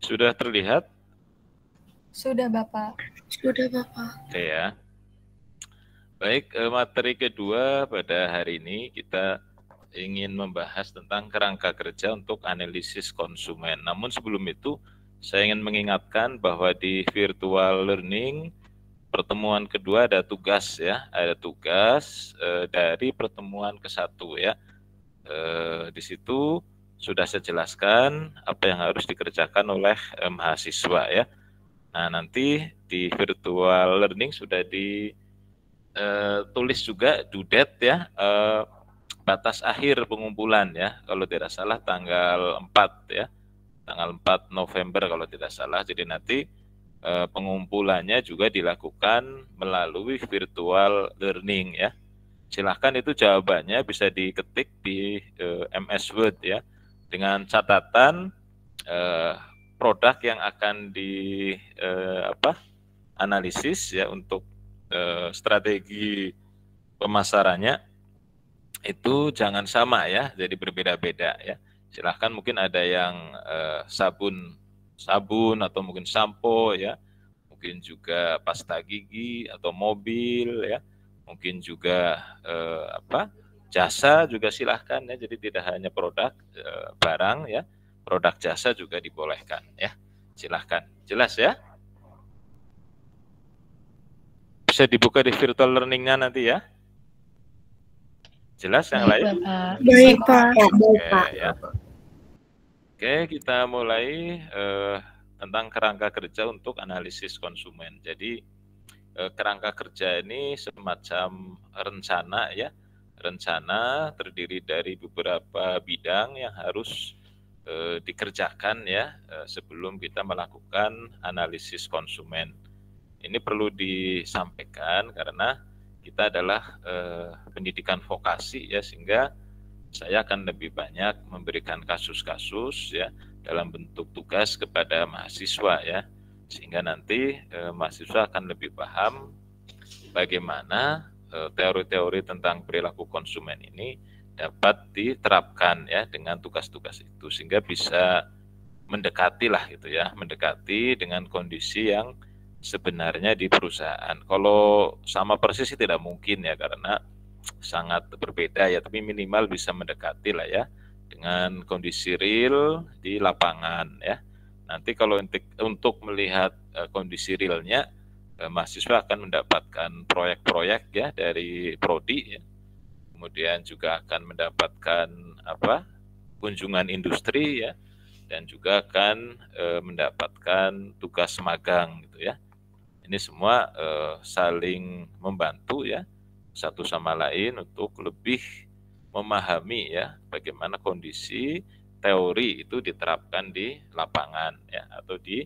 Sudah terlihat? Sudah, Bapak. Sudah, Bapak. Oke ya. Baik, materi kedua pada hari ini kita ingin membahas tentang kerangka kerja untuk analisis konsumen. Namun sebelum itu, saya ingin mengingatkan bahwa di virtual learning pertemuan kedua ada tugas ya, ada tugas dari pertemuan ke-1 ya. Di situ sudah saya jelaskan apa yang harus dikerjakan oleh mahasiswa ya. Nah, nanti di virtual learning sudah ditulis juga due date ya, batas akhir pengumpulan ya, kalau tidak salah tanggal 4 ya, tanggal 4 November kalau tidak salah. Jadi nanti pengumpulannya juga dilakukan melalui virtual learning ya. Silahkan itu jawabannya bisa diketik di MS Word ya, dengan catatan produk yang akan analisis ya untuk strategi pemasarannya itu jangan sama ya, jadi berbeda-beda ya. Silahkan mungkin ada yang sabun atau mungkin sampo ya, mungkin juga pasta gigi atau mobil ya, mungkin juga jasa juga silahkan ya. Jadi tidak hanya produk barang ya, produk jasa juga dibolehkan ya. Silahkan, jelas ya. Bisa dibuka di virtual learning-nya nanti ya. Jelas yang lain? Baik, Pak. Oke, ya. Oke, kita mulai tentang kerangka kerja untuk analisis konsumen. Jadi kerangka kerja ini semacam rencana ya. Rencana terdiri dari beberapa bidang yang harus dikerjakan ya sebelum kita melakukan analisis konsumen. Ini perlu disampaikan karena kita adalah pendidikan vokasi ya, sehingga saya akan lebih banyak memberikan kasus-kasus ya dalam bentuk tugas kepada mahasiswa ya, sehingga nanti mahasiswa akan lebih paham bagaimana teori-teori tentang perilaku konsumen ini dapat diterapkan ya dengan tugas-tugas itu, sehingga bisa mendekati lah gitu ya, mendekati dengan kondisi yang sebenarnya di perusahaan. Kalau sama persis sih tidak mungkin ya, karena sangat berbeda ya, tapi minimal bisa mendekati lah ya dengan kondisi real di lapangan ya. Nanti kalau untuk melihat kondisi realnya, mahasiswa akan mendapatkan proyek-proyek ya dari prodi ya. Kemudian juga akan mendapatkan kunjungan industri ya, dan juga akan mendapatkan tugas magang gitu ya. Ini semua saling membantu ya satu sama lain untuk lebih memahami ya bagaimana kondisi teori itu diterapkan di lapangan ya atau di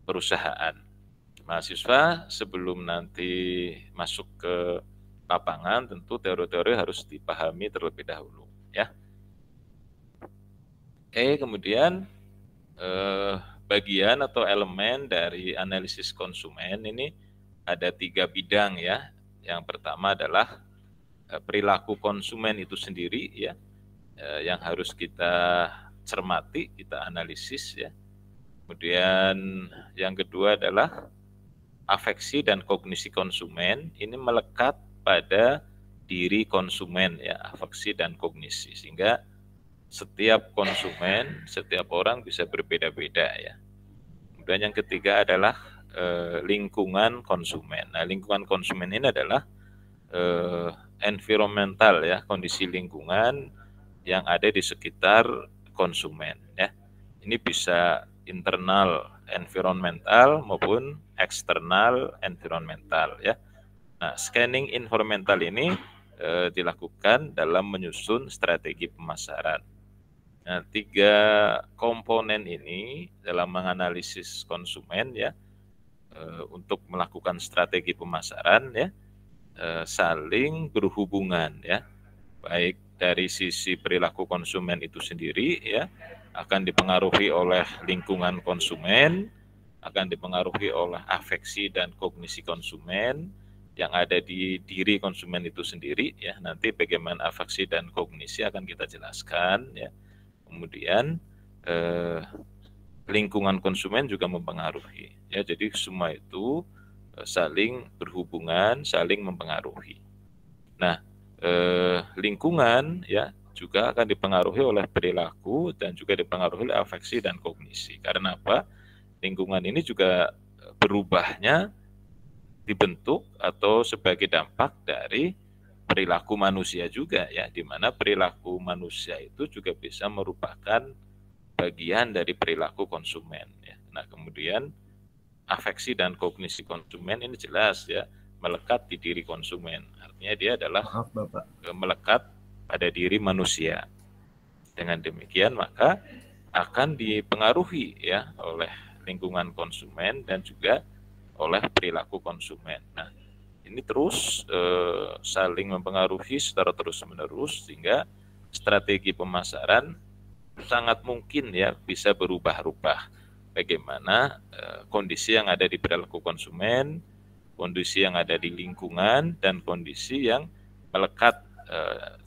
perusahaan. Mahasiswa sebelum nanti masuk ke lapangan tentu teori-teori harus dipahami terlebih dahulu ya. Oke, kemudian bagian atau elemen dari analisis konsumen ini ada 3 bidang ya. Yang pertama adalah perilaku konsumen itu sendiri ya, yang harus kita cermati, kita analisis ya. Kemudian yang kedua adalah afeksi dan kognisi konsumen, ini melekat pada diri konsumen ya, afeksi dan kognisi, sehingga setiap konsumen, setiap orang bisa berbeda-beda ya. Kemudian yang ketiga adalah lingkungan konsumen. Nah, lingkungan konsumen ini adalah environmental ya, kondisi lingkungan yang ada di sekitar konsumen ya. Ini bisa internal environmental maupun eksternal environmental ya. Nah, scanning environmental ini dilakukan dalam menyusun strategi pemasaran. Nah, 3 komponen ini dalam menganalisis konsumen ya, untuk melakukan strategi pemasaran ya, saling berhubungan ya, baik dari sisi perilaku konsumen itu sendiri ya, akan dipengaruhi oleh lingkungan konsumen, akan dipengaruhi oleh afeksi dan kognisi konsumen yang ada di diri konsumen itu sendiri ya. Nanti bagaimana afeksi dan kognisi akan kita jelaskan ya. Kemudian lingkungan konsumen juga mempengaruhi. Ya, jadi semua itu saling berhubungan, saling mempengaruhi. Nah, lingkungan ya juga akan dipengaruhi oleh perilaku dan juga dipengaruhi oleh afeksi dan kognisi. Karena apa? Lingkungan ini juga berubahnya dibentuk atau sebagai dampak dari perilaku manusia juga ya, di mana perilaku manusia itu juga bisa merupakan bagian dari perilaku konsumen ya. Nah, kemudian afeksi dan kognisi konsumen ini jelas ya melekat di diri konsumen. Artinya dia adalah melekat pada diri manusia. Dengan demikian maka akan dipengaruhi ya oleh lingkungan konsumen dan juga oleh perilaku konsumen. Nah, ini terus saling mempengaruhi secara terus-menerus sehingga strategi pemasaran sangat mungkin ya bisa berubah-ubah. Bagaimana kondisi yang ada di perilaku konsumen, kondisi yang ada di lingkungan, dan kondisi yang melekat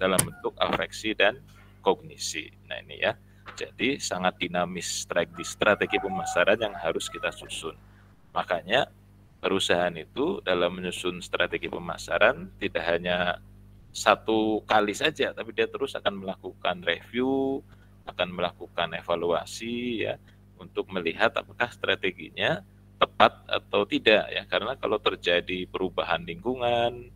dalam bentuk afeksi dan kognisi. Nah ini ya, jadi sangat dinamis strategi pemasaran yang harus kita susun. Makanya perusahaan itu dalam menyusun strategi pemasaran tidak hanya satu kali saja, tapi dia terus akan melakukan review, akan melakukan evaluasi ya untuk melihat apakah strateginya tepat atau tidak ya. Karena kalau terjadi perubahan lingkungan,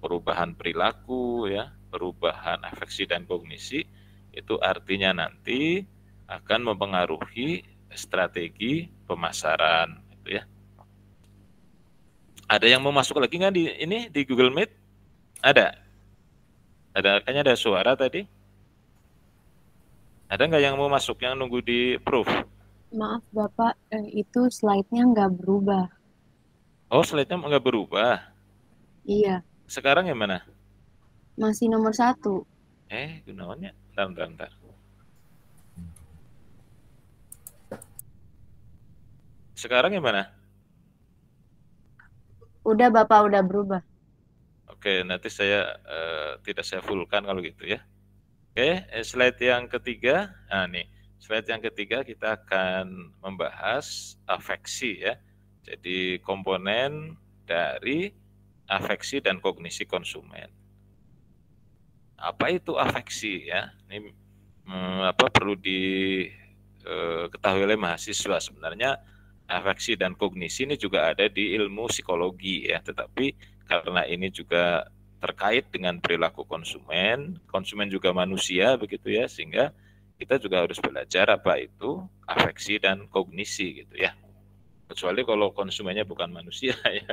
perubahan perilaku ya, perubahan afeksi dan kognisi, itu artinya nanti akan mempengaruhi strategi pemasaran gitu ya. Ada yang mau masuk lagi nggak di Google Meet? Ada? Kayaknya ada suara tadi. Ada nggak yang mau masuk yang nunggu di proof? Maaf Bapak, itu slide-nya nggak berubah. Oh, slide-nya nggak berubah? Iya. Sekarang yang mana? Masih nomor 1. Gunawannya? Bentar. Sekarang yang mana? Udah Bapak, udah berubah. Oke, nanti saya tidak saya fullkan kalau gitu ya. Oke, slide yang ketiga. Nah nih, slide yang ketiga kita akan membahas afeksi ya. Jadi komponen dari afeksi dan kognisi konsumen. Apa itu afeksi ya? Ini perlu diketahui oleh mahasiswa. Sebenarnya afeksi dan kognisi ini juga ada di ilmu psikologi ya, tetapi karena ini juga terkait dengan perilaku konsumen juga manusia begitu ya, sehingga kita juga harus belajar apa itu afeksi dan kognisi gitu ya. Kecuali kalau konsumennya bukan manusia ya.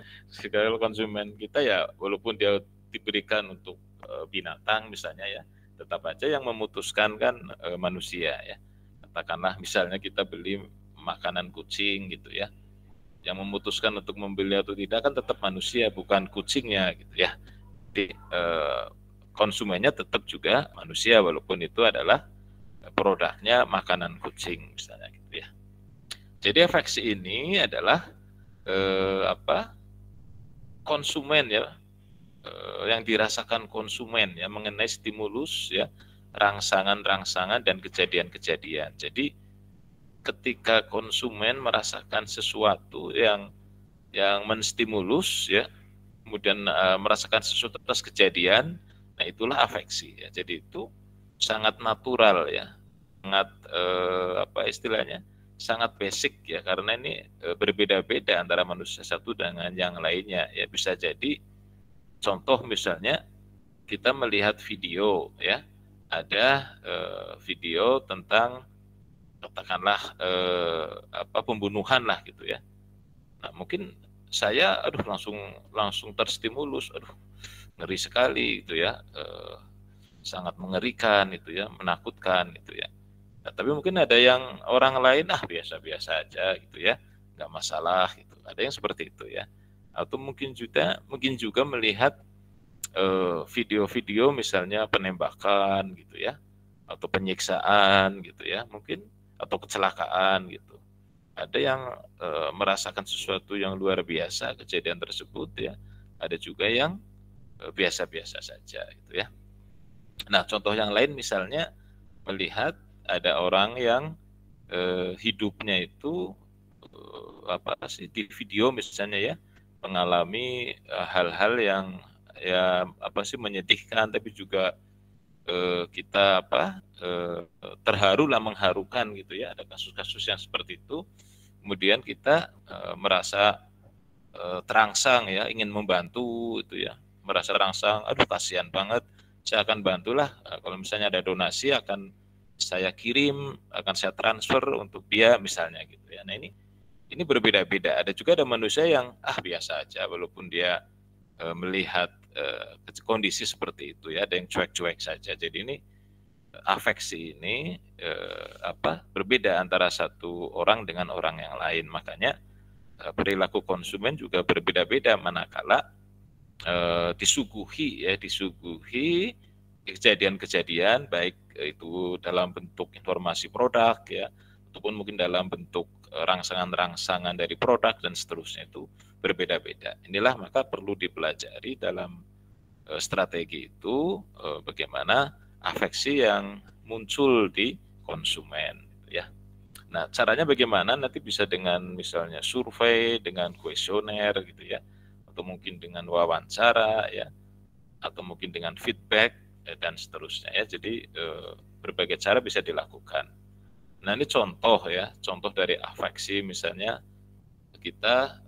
Kalau konsumen kita ya walaupun dia diberikan untuk binatang misalnya ya, tetap aja yang memutuskan kan manusia ya. Katakanlah misalnya kita beli makanan kucing gitu ya, yang memutuskan untuk membeli atau tidak kan tetap manusia, bukan kucingnya gitu ya. Jadi konsumennya tetap juga manusia walaupun itu adalah produknya makanan kucing misalnya gitu ya. Jadi afeksi ini adalah konsumen ya, yang dirasakan konsumen ya mengenai stimulus ya, rangsangan dan kejadian-kejadian. Jadi ketika konsumen merasakan sesuatu yang menstimulus ya, kemudian merasakan sesuatu atas kejadian, nah itulah afeksi ya. Jadi itu sangat natural ya, sangat istilahnya sangat basic ya, karena ini berbeda-beda antara manusia satu dengan yang lainnya ya. Bisa jadi contoh misalnya kita melihat video ya, ada video tentang katakanlah pembunuhan lah gitu ya. Nah mungkin saya langsung terstimulus, ngeri sekali gitu ya, sangat mengerikan itu ya, menakutkan gitu ya. Nah, tapi mungkin ada yang orang lain biasa-biasa aja gitu ya, nggak masalah gitu. Ada yang seperti itu ya. Atau mungkin juga melihat video-video misalnya penembakan gitu ya, atau penyiksaan gitu ya, mungkin atau kecelakaan gitu. Ada yang merasakan sesuatu yang luar biasa kejadian tersebut ya. Ada juga yang biasa-biasa saja gitu ya. Nah, contoh yang lain misalnya melihat ada orang yang hidupnya itu apa sih di video misalnya ya, mengalami hal-hal yang ya apa sih menyedihkan, tapi juga kita terharu lah, mengharukan gitu ya. Ada kasus-kasus yang seperti itu, kemudian kita merasa terangsang ya, ingin membantu itu ya, merasa terangsang, aduh kasihan banget, saya akan bantulah, kalau misalnya ada donasi akan saya kirim, akan saya transfer untuk dia misalnya gitu ya. Nah ini berbeda-beda. Ada juga ada manusia yang biasa aja walaupun dia melihat kondisi seperti itu ya, ada yang cuek-cuek saja. Jadi ini afeksi ini berbeda antara satu orang dengan orang yang lain. Makanya perilaku konsumen juga berbeda-beda manakala disuguhi kejadian-kejadian, baik itu dalam bentuk informasi produk ya, ataupun mungkin dalam bentuk rangsangan-rangsangan dari produk dan seterusnya, itu berbeda-beda. Inilah maka perlu dipelajari dalam strategi itu, bagaimana afeksi yang muncul di konsumen ya. Nah, caranya bagaimana? Nanti bisa dengan misalnya survei, dengan kuesioner gitu ya, atau mungkin dengan wawancara ya, atau mungkin dengan feedback dan seterusnya ya. Jadi berbagai cara bisa dilakukan. Nah, ini contoh ya, contoh dari afeksi. Misalnya kita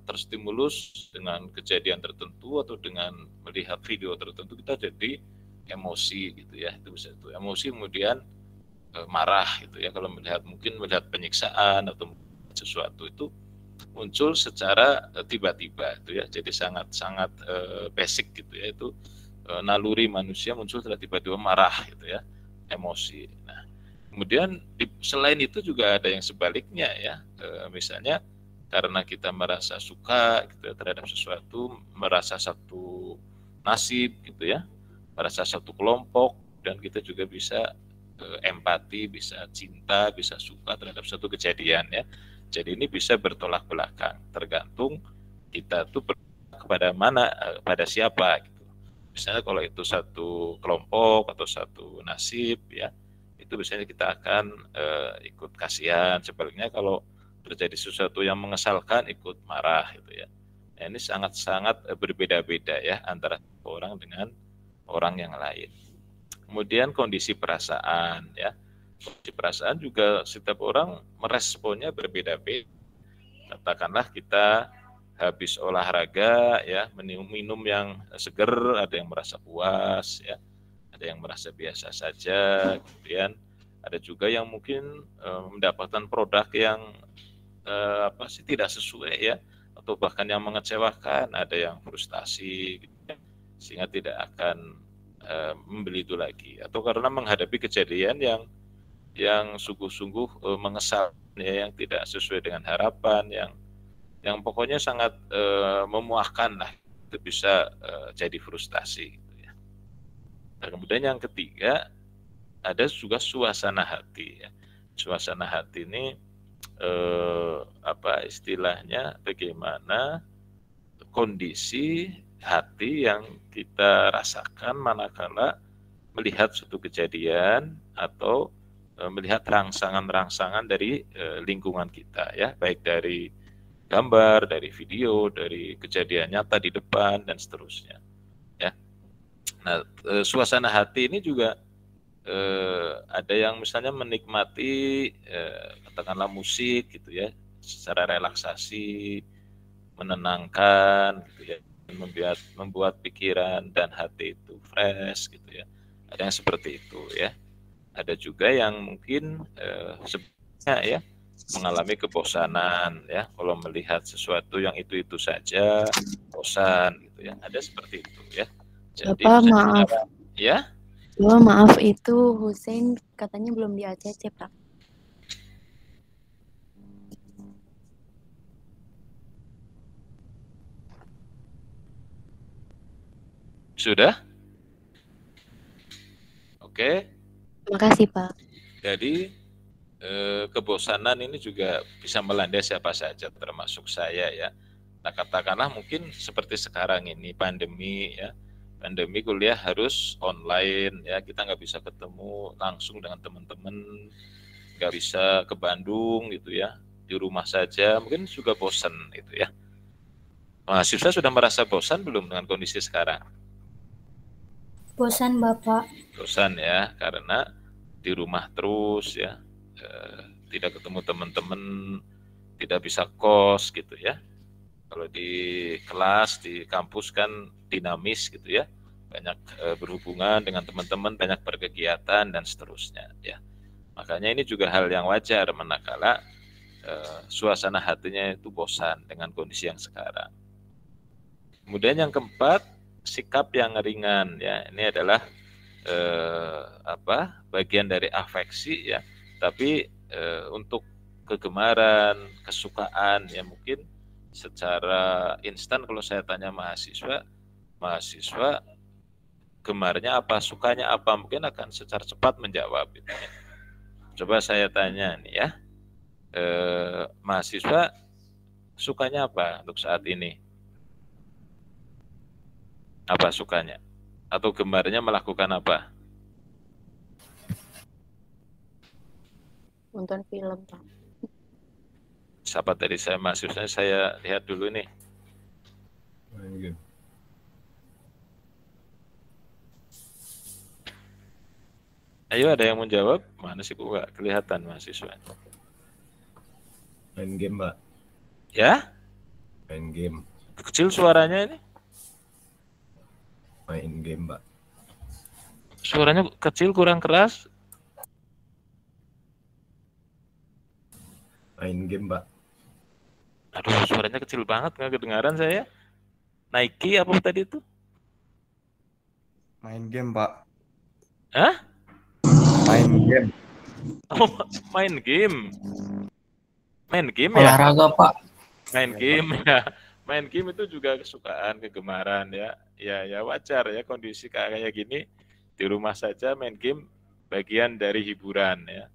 terstimulus dengan kejadian tertentu atau dengan melihat video tertentu, kita jadi emosi gitu ya. Itu bisa itu emosi, kemudian marah gitu ya. Kalau mungkin melihat penyiksaan atau sesuatu itu muncul secara tiba-tiba itu ya. Jadi sangat-sangat basic gitu ya, itu naluri manusia muncul secara tiba-tiba marah gitu ya, emosi. Nah, kemudian selain itu juga ada yang sebaliknya ya, misalnya karena kita merasa suka gitu ya, terhadap sesuatu, merasa satu nasib gitu ya, merasa satu kelompok, dan kita juga bisa empati, bisa cinta, bisa suka terhadap satu kejadian ya. Jadi ini bisa bertolak belakang, tergantung kita tuh kepada mana, pada siapa gitu. Misalnya kalau itu satu kelompok atau satu nasib ya, itu biasanya kita akan ikut kasihan. Sebaliknya kalau terjadi sesuatu yang mengesalkan, ikut marah gitu ya. Nah, ini sangat-sangat berbeda-beda ya antara orang dengan orang yang lain. Kemudian kondisi perasaan ya. Kondisi perasaan juga setiap orang meresponnya berbeda-beda. Katakanlah kita habis olahraga ya, minum yang seger, ada yang merasa puas ya, ada yang merasa biasa saja. Kemudian ada juga yang mungkin mendapatkan produk yang tidak sesuai ya, atau bahkan yang mengecewakan, ada yang frustasi gitu, sehingga tidak akan membeli itu lagi, atau karena menghadapi kejadian yang sungguh-sungguh mengesalkan ya, yang tidak sesuai dengan harapan, yang pokoknya sangat memuakkan lah, itu bisa jadi frustasi gitu ya. Nah, kemudian yang ketiga ada juga suasana hati ya. Suasana hati ini istilahnya bagaimana kondisi hati yang kita rasakan manakala melihat suatu kejadian atau melihat rangsangan-rangsangan dari lingkungan kita ya, baik dari gambar, dari video, dari kejadian nyata di depan dan seterusnya ya. Nah, suasana hati ini juga ada yang misalnya menikmati katakanlah musik gitu ya, secara relaksasi, menenangkan gitu ya, membuat pikiran dan hati itu fresh gitu ya. Ada yang seperti itu ya. Ada juga yang mungkin sebenarnya ya mengalami kebosanan ya, kalau melihat sesuatu yang itu saja bosan gitu ya. Ada seperti itu ya. Jadi Bapak maaf. Ya. Maaf, itu Hussein katanya belum di ACC, Pak. Sudah? Oke. Terima kasih, Pak. Jadi kebosanan ini juga bisa melanda siapa saja, termasuk saya ya. Nah, katakanlah mungkin seperti sekarang ini pandemi ya, pandemi kuliah harus online ya, kita nggak bisa ketemu langsung dengan teman-teman, nggak bisa ke Bandung gitu ya, di rumah saja, mungkin juga bosan gitu ya. Mahasiswa sudah merasa bosan belum dengan kondisi sekarang? Bosan Bapak. Bosan ya, karena di rumah terus ya, tidak ketemu teman-teman, tidak bisa kos gitu ya. Kalau di kelas, di kampus kan dinamis gitu ya, banyak berhubungan dengan teman-teman, banyak berkegiatan dan seterusnya ya. Makanya ini juga hal yang wajar manakala suasana hatinya itu bosan dengan kondisi yang sekarang. Kemudian yang keempat, sikap yang ringan ya. Ini adalah bagian dari afeksi ya. Tapi untuk kegemaran, kesukaan ya mungkin secara instan kalau saya tanya mahasiswa gemarnya apa, sukanya apa, mungkin akan secara cepat menjawab gitu ya. Coba saya tanya nih ya, mahasiswa sukanya apa untuk saat ini? Apa sukanya? Atau gemarnya melakukan apa? Nonton film, Pak. Siapa tadi saya mahasiswanya, saya lihat dulu nih. Main game. Ayo ada yang menjawab? Mana sih kok nggak kelihatan mahasiswa? Main game, Mbak. Ya? Main game. Kecil suaranya ini? Main game, Mbak. Suaranya kecil, kurang keras? Main game, Mbak. Aduh, suaranya kecil banget, nggak kedengaran saya. Nike apa tadi itu? Main game, Pak. Hah? Main game. Oh, main game. Main game ya? Olahraga, Pak. Main game ya. Main game itu juga kesukaan, kegemaran ya. Ya wajar ya kondisi kayak gini. Di rumah saja main game bagian dari hiburan ya.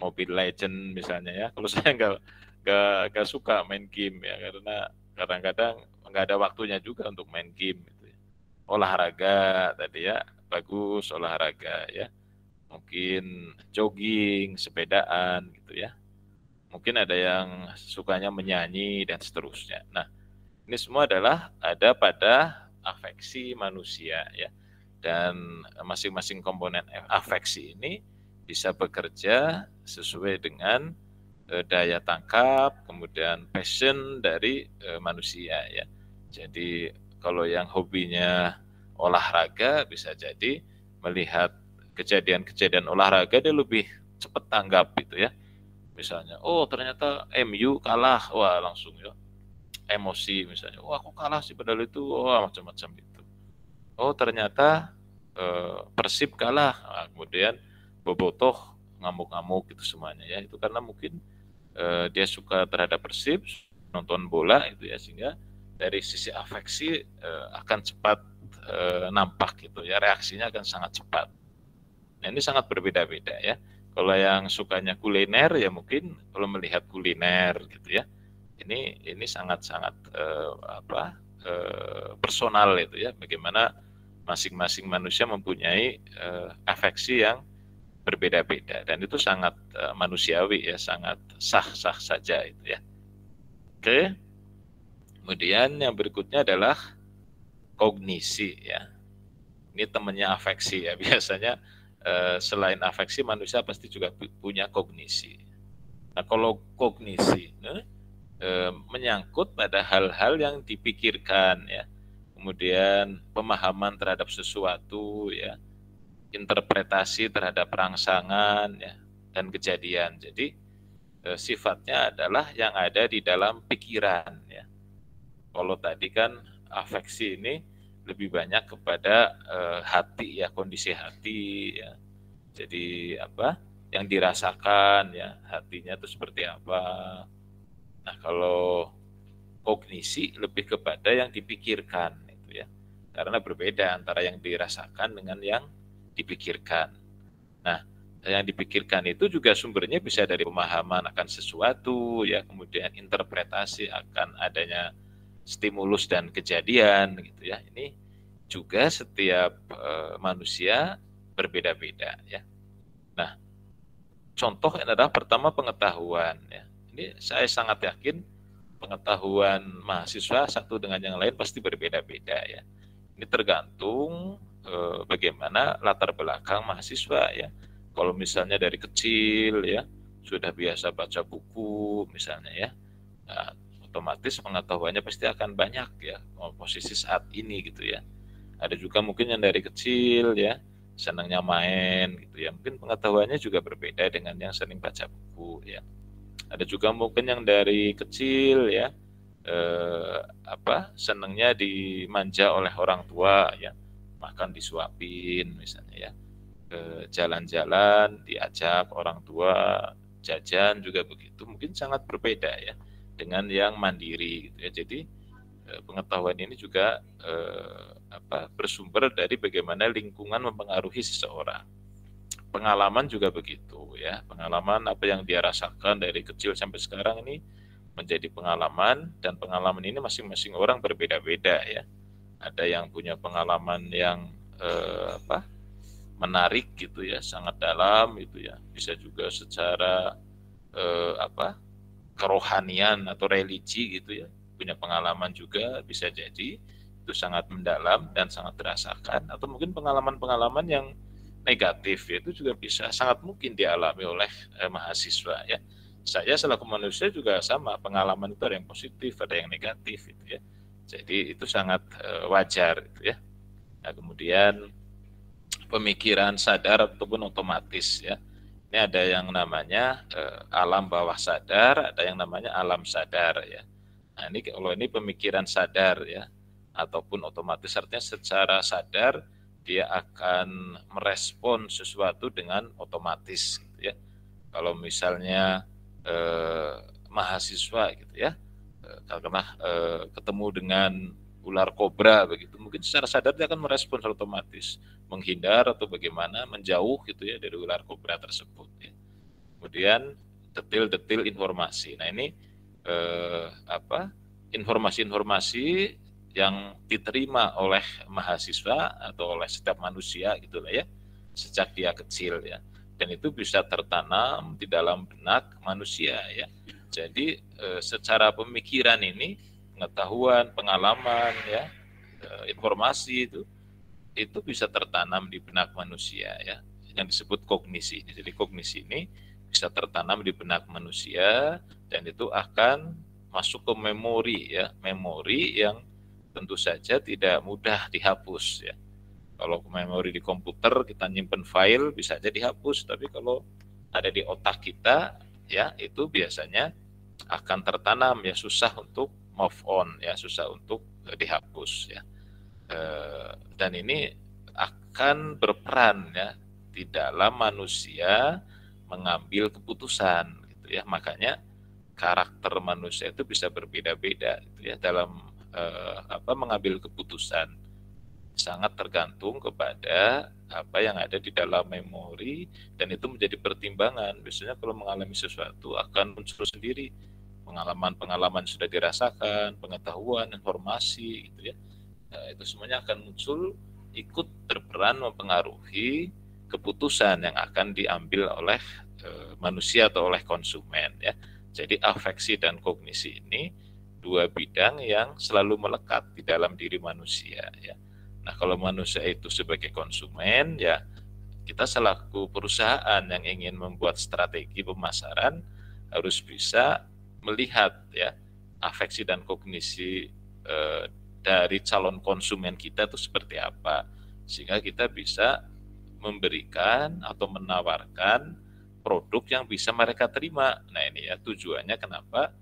Mobile Legend misalnya ya. Kalau saya nggak suka main game ya, karena kadang-kadang nggak ada waktunya juga untuk main game gitu ya. Olahraga tadi ya, bagus olahraga ya. Mungkin jogging, sepedaan gitu ya. Mungkin ada yang sukanya menyanyi dan seterusnya. Nah, ini semua adalah ada pada afeksi manusia ya. Dan masing-masing komponen afeksi ini bisa bekerja sesuai dengan daya tangkap, kemudian passion dari manusia ya. Jadi kalau yang hobinya olahraga bisa jadi melihat kejadian-kejadian olahraga dia lebih cepat tanggap gitu ya. Misalnya, oh ternyata MU kalah, wah langsung ya emosi misalnya, wah aku kalah sih padahal itu, wah macam-macam itu. Oh ternyata Persib kalah, nah, kemudian bobotoh ngamuk-ngamuk gitu semuanya ya. Itu karena mungkin dia suka terhadap Persib, nonton bola itu ya, sehingga dari sisi afeksi akan cepat nampak gitu ya, reaksinya akan sangat cepat. Nah ini sangat berbeda-beda ya. Kalau yang sukanya kuliner ya mungkin kalau melihat kuliner gitu ya, ini sangat-sangat personal itu ya. Bagaimana masing-masing manusia mempunyai afeksi yang berbeda-beda dan itu sangat manusiawi ya, sangat sah-sah saja itu ya. Oke. Kemudian yang berikutnya adalah kognisi ya. Ini temannya afeksi ya. Biasanya selain afeksi manusia pasti juga punya kognisi. Nah, kalau kognisi menyangkut pada hal-hal yang dipikirkan ya. Kemudian pemahaman terhadap sesuatu ya. Interpretasi terhadap rangsangan ya dan kejadian. Jadi sifatnya adalah yang ada di dalam pikiran ya. Kalau tadi kan afeksi ini lebih banyak kepada hati ya, kondisi hati ya. Jadi yang dirasakan ya, hatinya itu seperti apa. Nah, kalau kognisi lebih kepada yang dipikirkan itu ya. Karena berbeda antara yang dirasakan dengan yang dipikirkan. Nah, yang dipikirkan itu juga sumbernya bisa dari pemahaman akan sesuatu ya, kemudian interpretasi akan adanya stimulus dan kejadian gitu ya. Ini juga setiap manusia berbeda-beda ya. Nah, contoh adalah pertama pengetahuan ya. Ini saya sangat yakin pengetahuan mahasiswa satu dengan yang lain pasti berbeda-beda ya. Ini tergantung bagaimana latar belakang mahasiswa ya. Kalau misalnya dari kecil ya sudah biasa baca buku misalnya ya, nah, otomatis pengetahuannya pasti akan banyak ya posisi saat ini gitu ya. Ada juga mungkin yang dari kecil ya senangnya main gitu ya, mungkin pengetahuannya juga berbeda dengan yang sering baca buku ya. Ada juga mungkin yang dari kecil ya senangnya dimanja oleh orang tua ya, makan disuapin misalnya ya, jalan-jalan diajak orang tua, jajan juga begitu, mungkin sangat berbeda ya dengan yang mandiri gitu ya. Jadi pengetahuan ini juga bersumber dari bagaimana lingkungan mempengaruhi seseorang. Pengalaman juga begitu ya, pengalaman apa yang dia rasakan dari kecil sampai sekarang ini menjadi pengalaman, dan pengalaman ini masing-masing orang berbeda-beda ya. Ada yang punya pengalaman yang menarik gitu ya, sangat dalam gitu ya, bisa juga secara kerohanian atau religi gitu ya, punya pengalaman juga bisa jadi itu sangat mendalam dan sangat dirasakan, atau mungkin pengalaman-pengalaman yang negatif ya, itu juga bisa sangat mungkin dialami oleh mahasiswa ya. Saya selaku manusia juga sama, pengalaman itu ada yang positif, ada yang negatif gitu ya. Jadi itu sangat wajar gitu ya. Nah, kemudian pemikiran sadar ataupun otomatis ya. Ini ada yang namanya alam bawah sadar, ada yang namanya alam sadar ya. Nah, ini kalau ini pemikiran sadar ya, ataupun otomatis artinya secara sadar dia akan merespon sesuatu dengan otomatis gitu ya. Kalau misalnya mahasiswa gitu ya, karena ketemu dengan ular kobra begitu, mungkin secara sadar dia akan merespon otomatis, menghindar atau bagaimana, menjauh gitu ya dari ular kobra tersebut ya. Kemudian detil-detil informasi. Nah, ini informasi-informasi yang diterima oleh mahasiswa atau oleh setiap manusia gitu lah ya, sejak dia kecil ya, dan itu bisa tertanam di dalam benak manusia ya. Jadi secara pemikiran ini, pengetahuan, pengalaman ya, informasi itu bisa tertanam di benak manusia ya, yang disebut kognisi. Jadi kognisi ini bisa tertanam di benak manusia dan itu akan masuk ke memori ya, memori yang tentu saja tidak mudah dihapus ya. Kalau memori di komputer kita nyimpen file bisa aja dihapus, tapi kalau ada di otak kita ya itu biasanya akan tertanam ya, susah untuk move on ya, susah untuk dihapus ya. Dan ini akan berperan ya di dalam manusia mengambil keputusan gitu ya. Makanya karakter manusia itu bisa berbeda-beda gitu ya dalam mengambil keputusan, sangat tergantung kepada apa yang ada di dalam memori, dan itu menjadi pertimbangan. Biasanya kalau mengalami sesuatu akan muncul sendiri pengalaman-pengalaman sudah dirasakan, pengetahuan, informasi gitu ya. Nah, itu semuanya akan muncul ikut berperan mempengaruhi keputusan yang akan diambil oleh manusia atau oleh konsumen ya. Jadi afeksi dan kognisi ini dua bidang yang selalu melekat di dalam diri manusia ya. Nah, kalau manusia itu sebagai konsumen ya, kita selaku perusahaan yang ingin membuat strategi pemasaran harus bisa melihat ya afeksi dan kognisi dari calon konsumen kita itu seperti apa, sehingga kita bisa memberikan atau menawarkan produk yang bisa mereka terima. Nah, ini ya tujuannya kenapa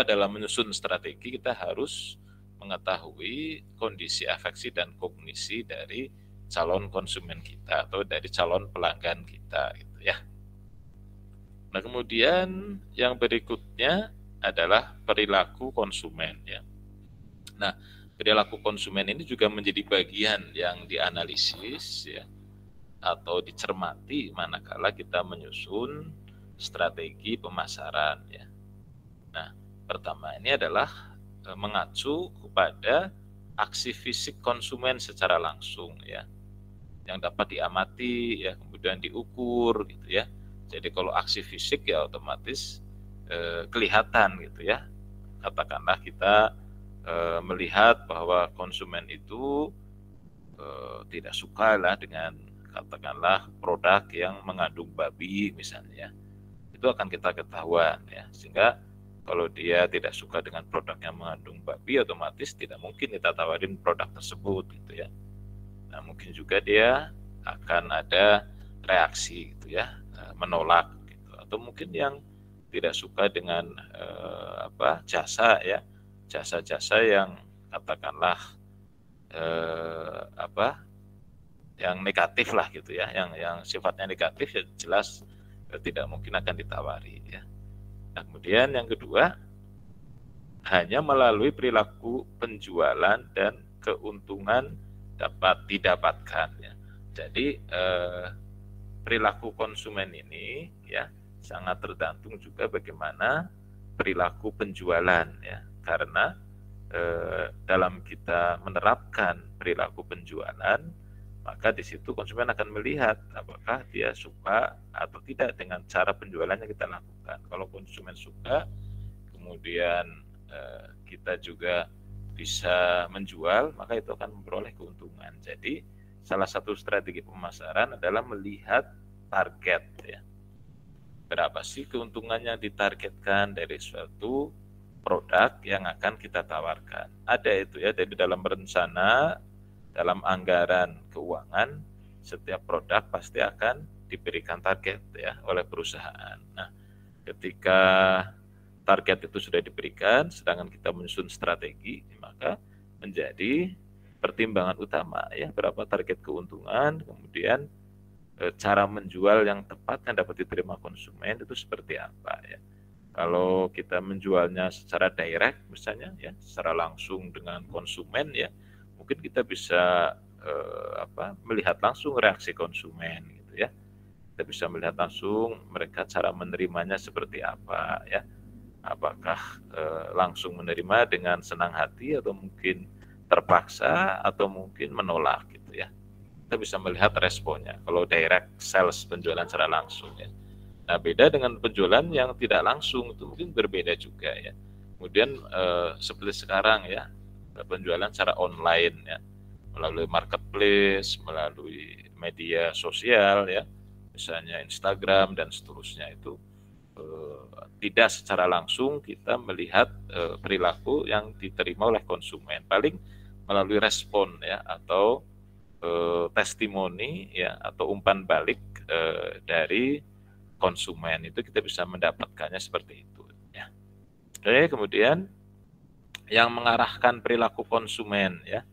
dalam menyusun strategi kita harus mengetahui kondisi afeksi dan kognisi dari calon konsumen kita atau dari calon pelanggan kita gitu ya. Nah, kemudian yang berikutnya adalah perilaku konsumen ya. Nah, perilaku konsumen ini juga menjadi bagian yang dianalisis ya atau dicermati manakala kita menyusun strategi pemasaran ya. Nah, pertama ini adalah mengacu kepada aksi fisik konsumen secara langsung ya, yang dapat diamati ya, kemudian kemudian diukur gitu ya. Jadi kalau aksi fisik ya otomatis kelihatan gitu ya. Katakanlah kita melihat bahwa konsumen itu tidak suka lah dengan katakanlah produk yang mengandung babi misalnya. Itu akan kita ketahuan ya. Sehingga kalau dia tidak suka dengan produk yang mengandung babi, otomatis tidak mungkin kita tawarin produk tersebut gitu ya. Nah, mungkin juga dia akan ada reaksi gitu ya, menolak gitu. Atau mungkin yang tidak suka dengan jasa ya, jasa-jasa yang katakanlah yang negatif lah gitu ya, yang sifatnya negatif ya jelas tidak mungkin akan ditawari ya. Nah, kemudian yang kedua, hanya melalui perilaku penjualan dan keuntungan dapat didapatkan ya. Jadi perilaku konsumen ini ya sangat tergantung juga bagaimana perilaku penjualan ya. Karena dalam kita menerapkan perilaku penjualan, maka di situ konsumen akan melihat apakah dia suka atau tidak dengan cara penjualan yang kita lakukan. Kalau konsumen suka, kemudian kita juga bisa menjual, maka itu akan memperoleh keuntungan. Jadi salah satu strategi pemasaran adalah melihat target ya. Berapa sih keuntungan yang ditargetkan dari suatu produk yang akan kita tawarkan. Ada itu ya, jadi dalam rencana, dalam anggaran keuangan, setiap produk pasti akan diberikan target ya oleh perusahaan. Nah, ketika target itu sudah diberikan, sedangkan kita menyusun strategi, maka menjadi pertimbangan utama ya, berapa target keuntungan, kemudian cara menjual yang tepat yang dapat diterima konsumen itu seperti apa ya. Kalau kita menjualnya secara direct misalnya ya, secara langsung dengan konsumen ya, mungkin kita bisa melihat langsung reaksi konsumen gitu ya. Kita bisa melihat langsung mereka cara menerimanya seperti apa ya. Apakah langsung menerima dengan senang hati atau mungkin terpaksa atau mungkin menolak gitu ya. Kita bisa melihat responnya kalau direct sales, penjualan secara langsung ya. Nah, beda dengan penjualan yang tidak langsung, itu mungkin berbeda juga ya. Kemudian seperti sekarang ya, penjualan secara online ya, melalui marketplace, melalui media sosial ya, misalnya Instagram dan seterusnya, itu tidak secara langsung kita melihat perilaku yang diterima oleh konsumen. Paling melalui respon ya, atau testimoni ya, atau umpan balik dari konsumen, itu kita bisa mendapatkannya seperti itu ya. Oke, kemudian yang mengarahkan perilaku konsumen ya.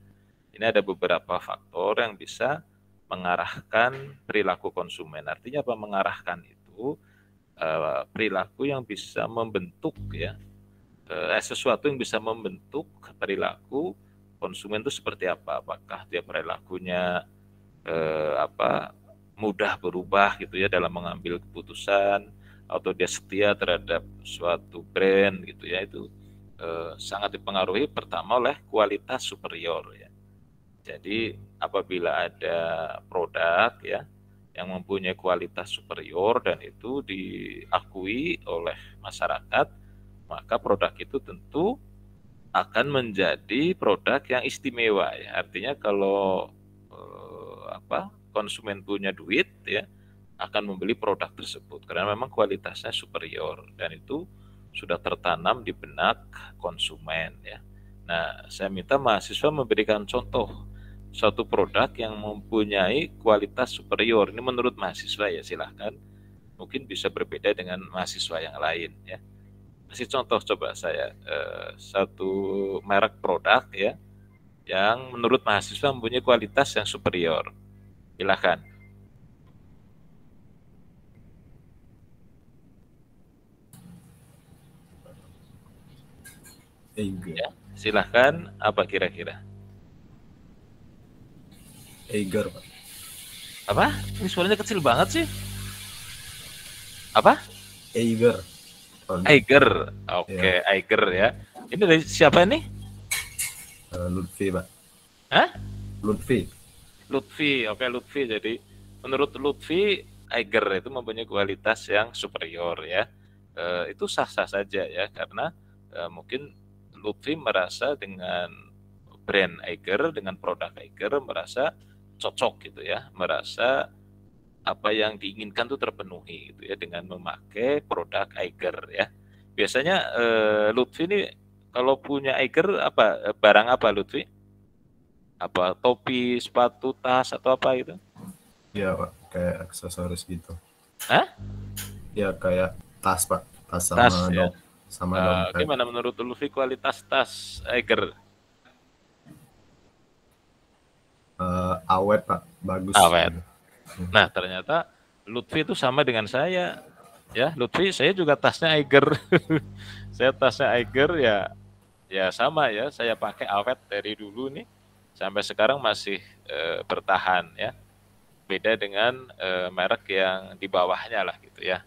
Ini ada beberapa faktor yang bisa mengarahkan perilaku konsumen. Artinya apa mengarahkan itu? Perilaku yang bisa membentuk ya, sesuatu yang bisa membentuk perilaku konsumen itu seperti apa? Apakah dia perilakunya mudah berubah gitu ya dalam mengambil keputusan, atau dia setia terhadap suatu brand gitu ya, itu sangat dipengaruhi pertama oleh kualitas superior ya. Jadi apabila ada produk ya yang mempunyai kualitas superior dan itu diakui oleh masyarakat, maka produk itu tentu akan menjadi produk yang istimewa ya. Artinya kalau konsumen punya duit ya, akan membeli produk tersebut karena memang kualitasnya superior dan itu sudah tertanam di benak konsumen ya. Nah, saya minta mahasiswa memberikan contoh suatu produk yang mempunyai kualitas superior. Ini menurut mahasiswa ya, silahkan. Mungkin bisa berbeda dengan mahasiswa yang lain ya. Kasih contoh coba saya satu merek produk ya yang menurut mahasiswa mempunyai kualitas yang superior. Silahkan. Ya, silahkan. Apa kira-kira? Eiger, Pak. Apa? Ini suaranya kecil banget sih. Apa? Eiger. Eiger. Oke, Ya. Eiger ya. Ini dari siapa nih? Lutfi, Pak. Hah? Lutfi. Lutfi. Oke, Lutfi. Jadi menurut Lutfi, Eiger itu mempunyai kualitas yang superior ya. Itu sah-sah saja ya, karena mungkin Lutfi merasa dengan brand Eiger, dengan produk Eiger merasa cocok gitu ya, merasa apa yang diinginkan tuh terpenuhi gitu ya dengan memakai produk Eiger ya. Biasanya Lutfi ini kalau punya Eiger apa barang apa Lutfi? Apa topi, sepatu, tas atau apa gitu? Iya Pak, kayak aksesoris gitu. Hah? Ya kayak tas Pak, tas Tas sama ya. sama dompet. Gimana menurut Lutfi kualitas tas Eiger? Awet Pak, bagus. Awet. Nah ternyata Lutfi itu sama dengan saya. Ya, Lutfi saya juga tasnya Eiger. Saya tasnya Eiger ya sama ya. Saya pakai awet dari dulu nih sampai sekarang masih bertahan ya. Beda dengan merek yang di bawahnya lah gitu ya.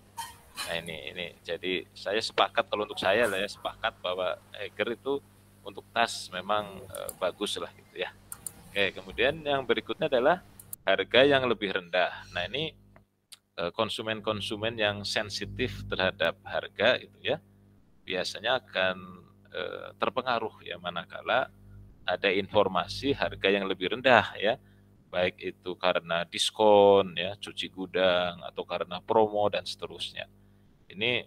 Nah ini jadi saya sepakat kalau untuk saya lah ya, sepakat bahwa Eiger itu untuk tas memang bagus lah gitu ya. Oke, kemudian yang berikutnya adalah harga yang lebih rendah. Nah ini konsumen-konsumen yang sensitif terhadap harga gitu ya, biasanya akan terpengaruh ya manakala ada informasi harga yang lebih rendah ya, baik itu karena diskon ya, cuci gudang atau karena promo dan seterusnya. Ini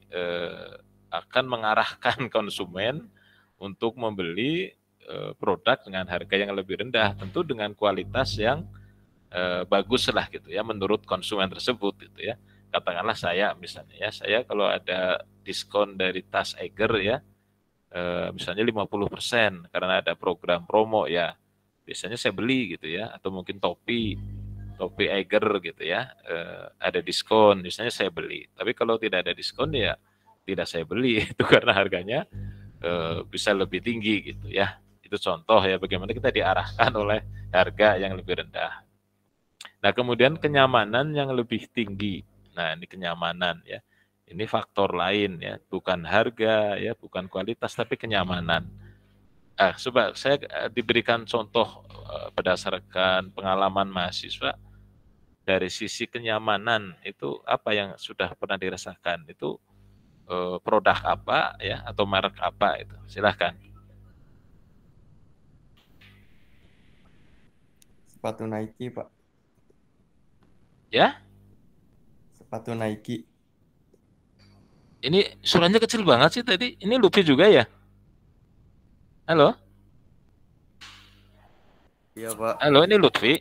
akan mengarahkan konsumen untuk membeli produk dengan harga yang lebih rendah, tentu dengan kualitas yang bagus lah gitu ya menurut konsumen tersebut gitu ya. Katakanlah saya misalnya ya, saya kalau ada diskon dari tas Eiger ya, misalnya 50% karena ada program promo ya, biasanya saya beli gitu ya, atau mungkin topi Eiger gitu ya, ada diskon, misalnya saya beli. Tapi kalau tidak ada diskon ya tidak saya beli itu karena harganya bisa lebih tinggi gitu ya. Itu contoh ya bagaimana kita diarahkan oleh harga yang lebih rendah. Nah, kemudian kenyamanan yang lebih tinggi. Nah, ini kenyamanan ya. Ini faktor lain ya, bukan harga ya, bukan kualitas tapi kenyamanan. Coba saya diberikan contoh berdasarkan pengalaman mahasiswa dari sisi kenyamanan itu apa yang sudah pernah dirasakan itu produk apa ya atau merek apa itu. Silahkan. Sepatu Nike, Pak. Ya, Sepatu Nike. ini suaranya kecil banget sih tadi. Ini Luffy juga ya? Halo? Iya, Pak. Halo, ini Lutfi?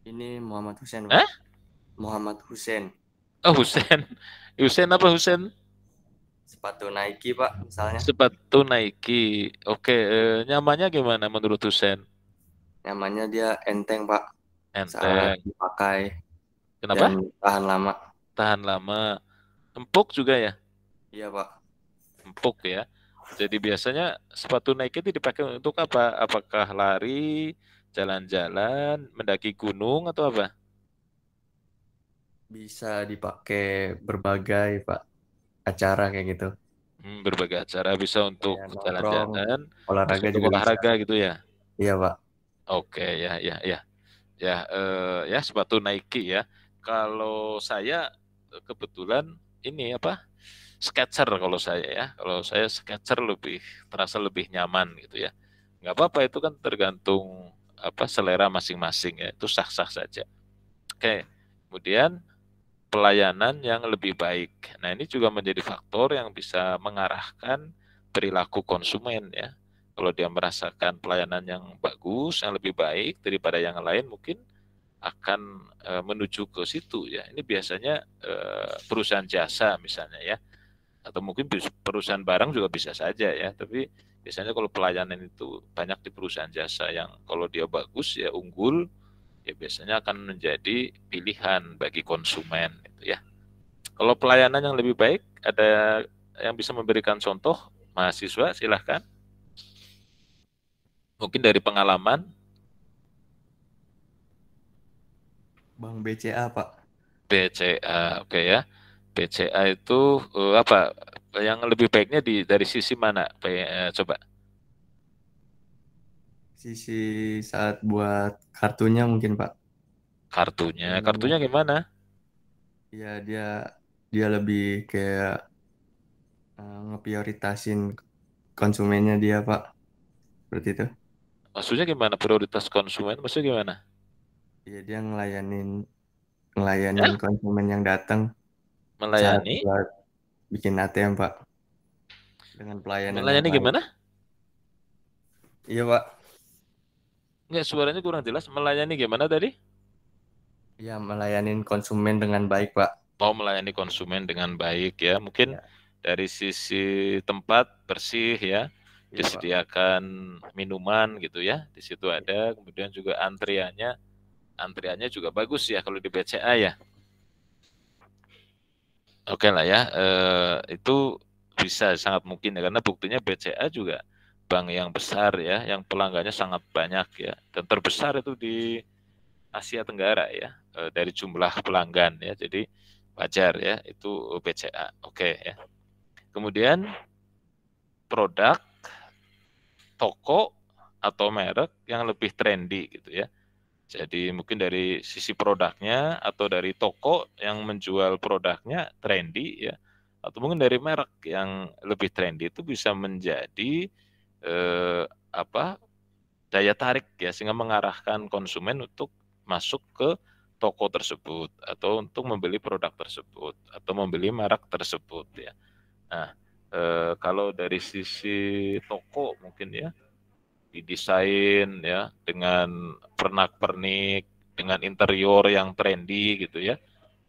Ini Muhammad Husain, Hah? Pak. Muhammad Husain. Oh, Husen. Husen apa Husen? Sepatu Nike, Pak, misalnya. Sepatu Nike. Oke, nyamannya gimana menurut Husen? Nyamannya dia enteng, Pak. Saat Enteng. dipakai Kenapa? dan tahan lama. Tahan lama. Empuk juga ya? Iya, Pak. Empuk ya. Jadi biasanya sepatu Nike itu dipakai untuk apa? Apakah lari, jalan-jalan, mendaki gunung atau apa? Bisa dipakai berbagai, Pak, acara kayak gitu. Berbagai acara bisa untuk Kayak nongkrong, jalan-jalan, bisa olahraga untuk juga bisa. olahraga gitu ya. Iya, Pak. Oke, ya. Ya sepatu Nike ya. Kalau saya kebetulan ini apa? Skechers kalau saya ya. Kalau saya Skechers lebih terasa lebih nyaman gitu ya. Nggak apa-apa itu kan tergantung apa selera masing-masing ya. Itu sah-sah saja. Oke. Kemudian pelayanan yang lebih baik. Nah, ini juga menjadi faktor yang bisa mengarahkan perilaku konsumen ya. Kalau dia merasakan pelayanan yang bagus, yang lebih baik daripada yang lain, mungkin akan menuju ke situ ya. Ini biasanya perusahaan jasa misalnya ya, atau mungkin perusahaan barang juga bisa saja ya. Tapi biasanya kalau pelayanan itu banyak di perusahaan jasa yang kalau dia bagus ya unggul, ya biasanya akan menjadi pilihan bagi konsumen gitu ya. Kalau pelayanan yang lebih baik, ada yang bisa memberikan contoh mahasiswa, silahkan. Mungkin dari pengalaman. Bang BCA, Pak. BCA, oke ya. BCA itu apa? Yang lebih baiknya dari sisi mana? Coba. Sisi saat buat kartunya mungkin, Pak. Kartunya, Dengan kartunya gimana? ya dia lebih kayak ngeprioritasin konsumennya dia, Pak. Seperti itu. Maksudnya gimana prioritas konsumen? Maksudnya gimana? Iya, dia ngelayanin Ya, konsumen yang datang saat melayani. buat bikin ATM, Pak. Dengan pelayanan yang Melayani baik. gimana? Iya, Pak. Nggak, suaranya kurang jelas. Melayani gimana tadi? Iya, melayanin konsumen dengan baik, Pak. Mau melayani konsumen dengan baik ya. Mungkin Ya, dari sisi tempat bersih ya, iya, Pak. disediakan minuman gitu ya. Di situ ada, kemudian juga antriannya juga bagus ya kalau di BCA ya. Oke lah ya, itu bisa sangat mungkin ya karena buktinya BCA juga bank yang besar ya, yang pelanggannya sangat banyak ya, dan terbesar itu di Asia Tenggara ya, dari jumlah pelanggan ya. Jadi wajar ya itu BCA. Oke ya. Kemudian produk, toko atau merek yang lebih trendy gitu ya. Jadi mungkin dari sisi produknya atau dari toko yang menjual produknya trendy ya, atau mungkin dari merek yang lebih trendy itu bisa menjadi eh, apa daya tarik ya sehingga mengarahkan konsumen untuk masuk ke toko tersebut atau untuk membeli produk tersebut atau membeli merek tersebut ya. Nah, kalau dari sisi toko mungkin ya didesain ya dengan pernak-pernik, dengan interior yang trendy gitu ya,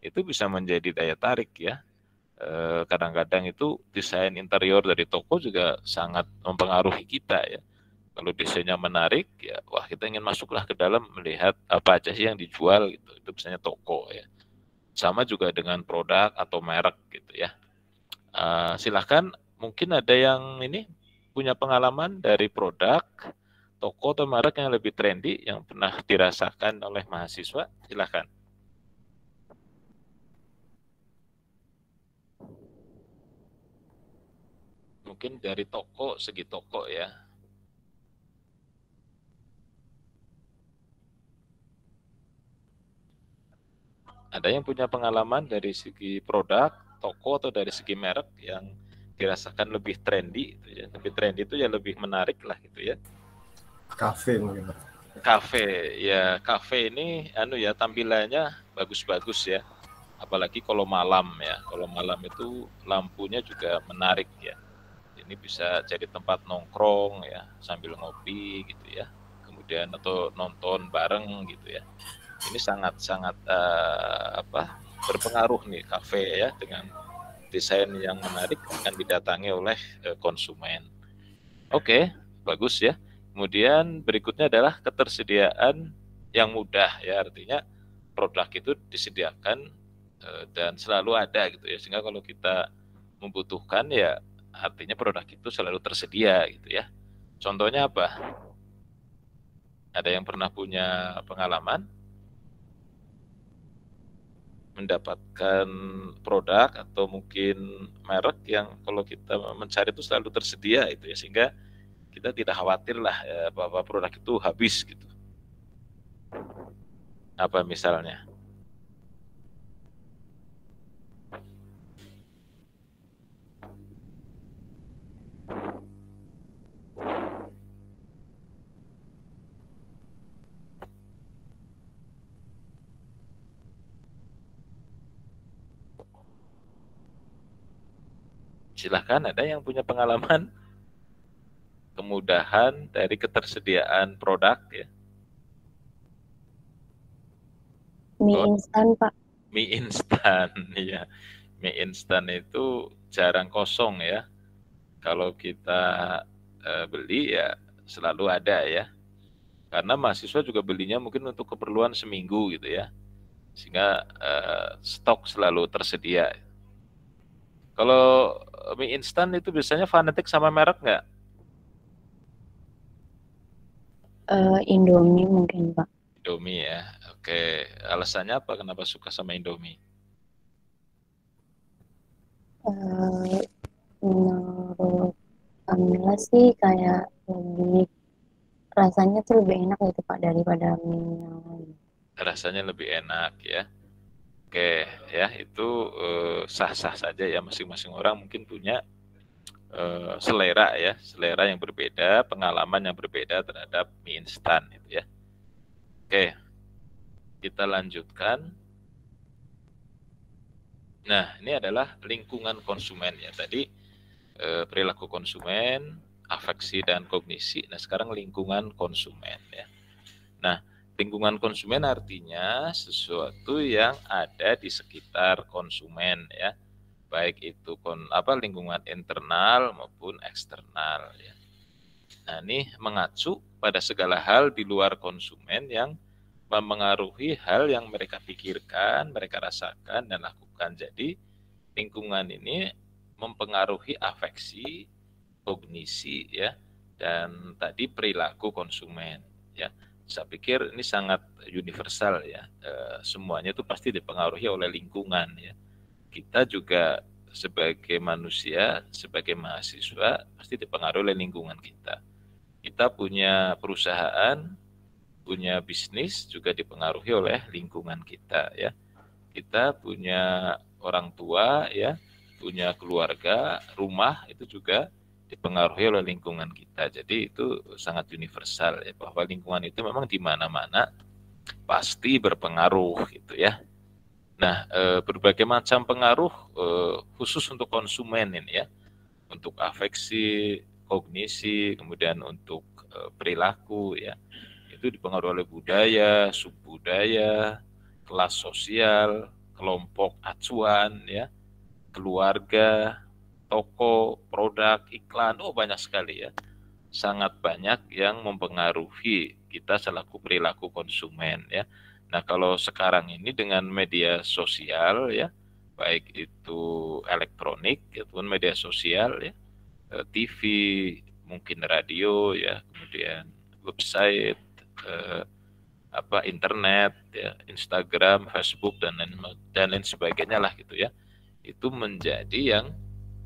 itu bisa menjadi daya tarik ya. Kadang-kadang itu desain interior dari toko juga sangat mempengaruhi kita ya. Kalau desainnya menarik, ya wah kita ingin masuklah ke dalam melihat apa aja sih yang dijual gitu. Itu misalnya toko ya. Sama juga dengan produk atau merek gitu ya. Silahkan mungkin ada yang ini punya pengalaman dari produk, toko atau merek yang lebih trendy yang pernah dirasakan oleh mahasiswa, silahkan. Mungkin dari toko, segi toko ya. Ada yang punya pengalaman dari segi produk, toko atau dari segi merek yang dirasakan lebih trendy, gitu ya. Lebih trendy itu ya lebih menarik lah gitu ya. Kafe mungkin, Pak. Kafe, ya kafe ini anu ya tampilannya bagus-bagus ya. Apalagi kalau malam ya. Kalau malam itu lampunya juga menarik ya. Ini bisa jadi tempat nongkrong ya, sambil ngopi gitu ya. Kemudian atau nonton bareng gitu ya. Ini sangat-sangat berpengaruh nih kafe ya dengan desain yang menarik akan didatangi oleh konsumen. Oke, bagus ya. Kemudian berikutnya adalah ketersediaan yang mudah ya, artinya produk itu disediakan dan selalu ada gitu ya. Sehingga kalau kita membutuhkan ya artinya produk itu selalu tersedia gitu ya. Contohnya apa? Ada yang pernah punya pengalaman mendapatkan produk atau mungkin merek yang kalau kita mencari itu selalu tersedia itu ya, sehingga kita tidak khawatir lah ya, bahwa produk itu habis gitu. Apa misalnya? Silahkan, ada yang punya pengalaman kemudahan dari ketersediaan produk ya. Mie Oh, instan, Pak. mie instan ya. Mie instan itu jarang kosong ya. Kalau kita beli ya selalu ada ya. Karena mahasiswa juga belinya mungkin untuk keperluan seminggu gitu ya. Sehingga stok selalu tersedia. Kalau mie instan itu biasanya fanatik sama merek nggak? Indomie mungkin, Pak. Indomie ya. Oke, alasannya apa kenapa suka sama Indomie? Eh, Menurut Kamila sih kayak lebih rasanya tuh lebih enak gitu Pak daripada mie yang lain. rasanya lebih enak ya. Oke, ya itu sah-sah saja ya, masing-masing orang mungkin punya selera ya, selera yang berbeda, pengalaman yang berbeda terhadap mie instan itu ya. Oke, kita lanjutkan. Nah, ini adalah lingkungan konsumen ya. Tadi perilaku konsumen, afeksi dan kognisi. Nah, sekarang lingkungan konsumen ya. Nah, lingkungan konsumen artinya sesuatu yang ada di sekitar konsumen ya. Baik itu lingkungan internal maupun eksternal ya. Nah, ini mengacu pada segala hal di luar konsumen yang mempengaruhi hal yang mereka pikirkan, mereka rasakan dan lakukan. Jadi, lingkungan ini mempengaruhi afeksi, kognisi ya, dan tadi perilaku konsumen ya. Saya pikir ini sangat universal ya. Semuanya itu pasti dipengaruhi oleh lingkungan ya. Kita juga sebagai manusia, sebagai mahasiswa pasti dipengaruhi oleh lingkungan kita. Kita punya perusahaan, punya bisnis juga dipengaruhi oleh lingkungan kita ya. Kita punya orang tua ya, punya keluarga, rumah itu juga dipengaruhi oleh lingkungan kita. Jadi itu sangat universal ya, bahwa lingkungan itu memang di mana-mana pasti berpengaruh gitu ya. Nah, berbagai macam pengaruh khusus untuk konsumen ini ya, untuk afeksi, kognisi, kemudian untuk perilaku ya, itu dipengaruhi oleh budaya, subbudaya, kelas sosial, kelompok acuan ya, keluarga, toko, produk, iklan, banyak sekali ya. Sangat banyak yang mempengaruhi kita selaku perilaku konsumen ya. Nah, kalau sekarang ini dengan media sosial ya, baik itu elektronik ataupun media sosial ya, TV, mungkin radio ya, kemudian website, internet ya, Instagram, Facebook dan lain sebagainya lah gitu ya. Itu menjadi yang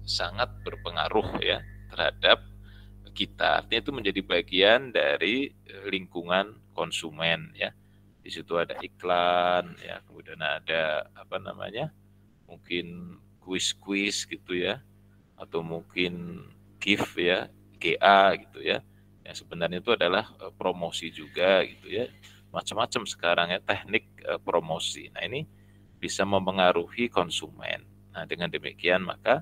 sangat berpengaruh ya terhadap kita. Artinya itu menjadi bagian dari lingkungan konsumen ya. Di situ ada iklan ya, kemudian ada mungkin kuis-kuis gitu ya, atau mungkin gift ya, GA gitu ya. Yang sebenarnya itu adalah promosi juga gitu ya. Macam-macam sekarang ya teknik promosi. Nah, ini bisa mempengaruhi konsumen. Nah, dengan demikian maka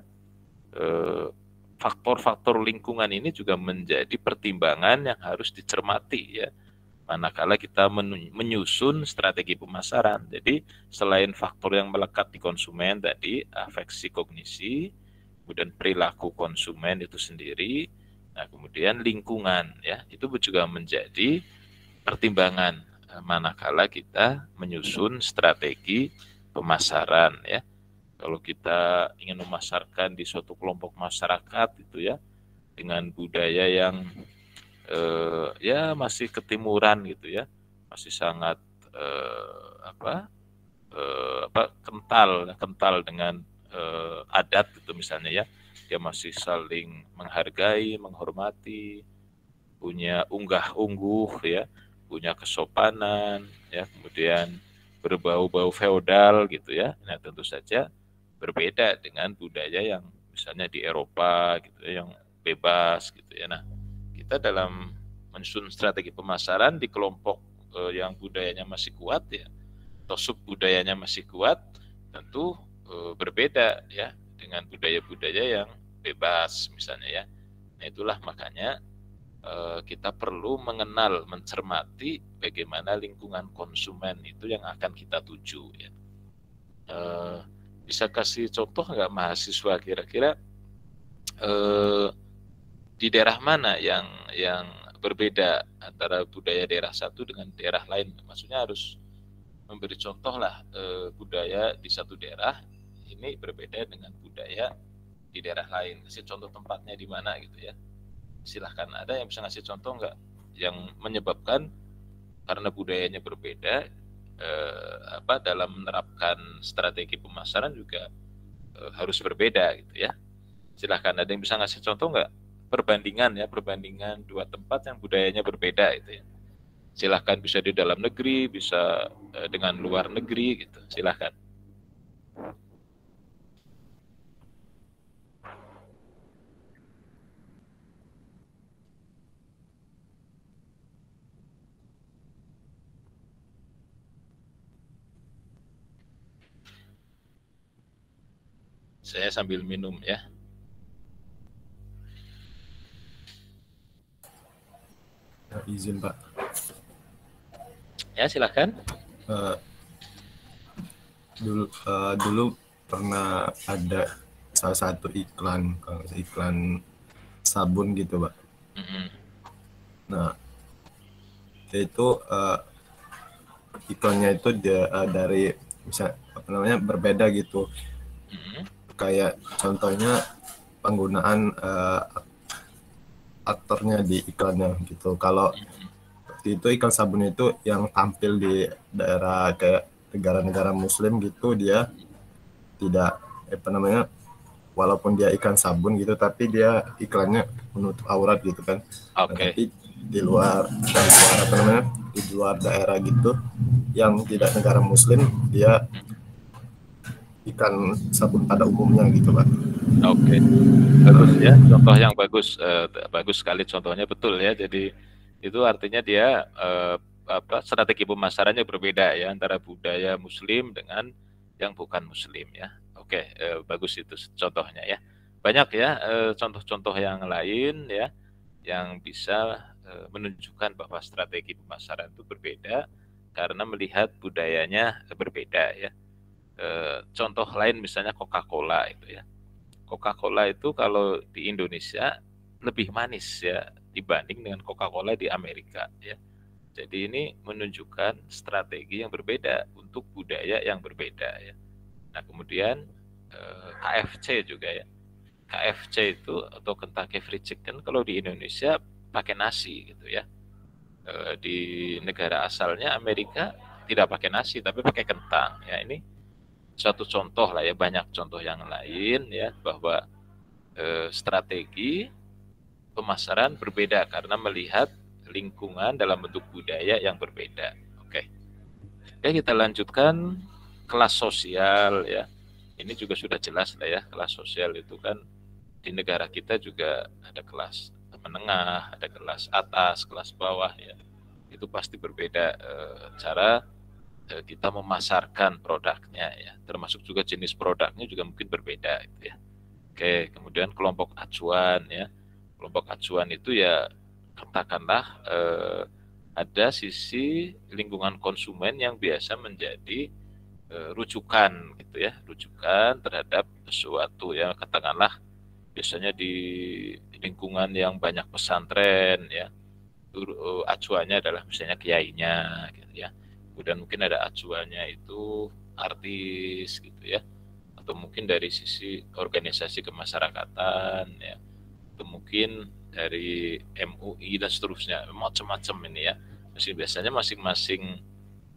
faktor-faktor lingkungan ini juga menjadi pertimbangan yang harus dicermati ya, manakala kita menyusun strategi pemasaran. Jadi selain faktor yang melekat di konsumen tadi, afeksi, kognisi, kemudian perilaku konsumen itu sendiri, nah kemudian lingkungan ya, itu juga menjadi pertimbangan manakala kita menyusun strategi pemasaran ya. Kalau kita ingin memasarkan di suatu kelompok masyarakat itu ya, dengan budaya yang ya masih ketimuran gitu ya, masih sangat kental dengan adat gitu misalnya ya, dia masih saling menghargai, menghormati, punya unggah-ungguh ya, punya kesopanan ya, kemudian berbau-bau feodal gitu ya. Nah, tentu saja berbeda dengan budaya yang misalnya di Eropa gitu ya, yang bebas gitu ya. Nah, kita dalam menyusun strategi pemasaran di kelompok yang budayanya masih kuat ya, atau sub budayanya masih kuat, tentu berbeda ya dengan budaya-budaya yang bebas misalnya ya. Nah, itulah makanya kita perlu mengenal, mencermati bagaimana lingkungan konsumen itu yang akan kita tuju ya. Bisa kasih contoh nggak mahasiswa kira-kira di daerah mana yang berbeda antara budaya daerah satu dengan daerah lain? Maksudnya harus memberi contoh lah, budaya di satu daerah ini berbeda dengan budaya di daerah lain. Kasih contoh tempatnya di mana gitu ya. Silahkan, ada yang bisa ngasih contoh nggak yang menyebabkan karena budayanya berbeda, dalam menerapkan strategi pemasaran juga harus berbeda gitu ya. Silahkan, ada yang bisa ngasih contoh nggak? Perbandingan dua tempat yang budayanya berbeda itu ya. Silahkan, bisa di dalam negeri, bisa dengan luar negeri gitu. Silahkan. Saya sambil minum ya. Ya, izin Pak. Ya, silahkan. Eh, dulu pernah ada salah satu iklan sabun gitu Pak. Nah itu iklannya itu dari bisa apa namanya berbeda gitu. Kayak contohnya penggunaan aktornya di iklannya gitu. Kalau waktu itu iklan sabun itu yang tampil di daerah kayak negara-negara Muslim gitu, dia tidak apa namanya, walaupun dia iklan sabun gitu, tapi dia iklannya menutup aurat gitu kan. Nah, tapi di luar apa namanya, di luar daerah gitu yang tidak negara Muslim, dia ikan sabun pada umumnya gitu Pak. Oke, bagus ya, contoh yang bagus, bagus sekali contohnya, betul ya. Jadi itu artinya dia strategi pemasarannya berbeda ya antara budaya Muslim dengan yang bukan Muslim ya. Oke, bagus itu contohnya ya. Banyak ya contoh-contoh yang lain ya yang bisa menunjukkan bahwa strategi pemasaran itu berbeda karena melihat budayanya berbeda ya. Contoh lain misalnya Coca-Cola itu ya. Coca-Cola itu kalau di Indonesia lebih manis ya dibanding dengan Coca-Cola di Amerika ya. Jadi ini menunjukkan strategi yang berbeda untuk budaya yang berbeda ya. Nah, kemudian KFC juga ya. KFC itu atau Kentucky Fried Chicken kalau di Indonesia pakai nasi gitu ya. Di negara asalnya Amerika tidak pakai nasi tapi pakai kentang ya. Ini suatu contoh lah ya, banyak contoh yang lain ya bahwa strategi pemasaran berbeda karena melihat lingkungan dalam bentuk budaya yang berbeda. Oke. Oke, kita lanjutkan kelas sosial ya. Ini juga sudah jelas lah ya, kelas sosial itu kan di negara kita juga ada kelas menengah, ada kelas atas, kelas bawah ya. Itu pasti berbeda cara kita memasarkan produknya ya, termasuk juga jenis produknya juga mungkin berbeda gitu ya. Oke, kemudian kelompok acuan ya. Kelompok acuan itu ya katakanlah ada sisi lingkungan konsumen yang biasa menjadi rujukan gitu ya, rujukan terhadap sesuatu ya, katakanlah biasanya di lingkungan yang banyak pesantren ya, acuannya adalah misalnya kiainya gitu ya. Kemudian mungkin ada acuannya itu artis gitu ya, atau mungkin dari sisi organisasi kemasyarakatan ya, atau mungkin dari MUI dan seterusnya, macam-macam ini ya. Biasanya masing-masing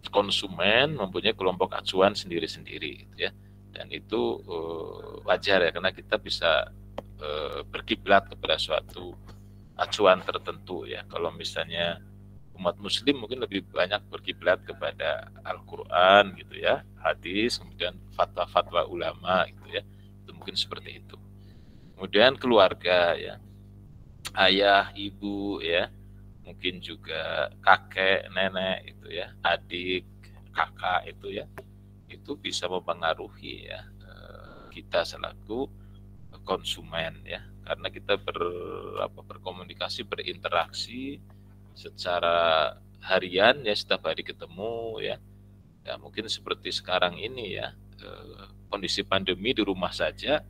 konsumen mempunyai kelompok acuan sendiri-sendiri gitu ya, dan itu wajar ya karena kita bisa berkiblat kepada suatu acuan tertentu ya. Kalau misalnya umat muslim mungkin lebih banyak berkiblat kepada Al-Quran gitu ya, hadis, kemudian fatwa-fatwa ulama gitu ya, itu mungkin seperti itu. Kemudian keluarga ya, ayah, ibu ya, mungkin juga kakek, nenek itu ya, adik, kakak itu ya, itu bisa mempengaruhi ya kita selaku konsumen ya, karena kita berkomunikasi, berinteraksi secara harian ya, setiap hari ketemu ya. Ya mungkin seperti sekarang ini ya, kondisi pandemi di rumah saja,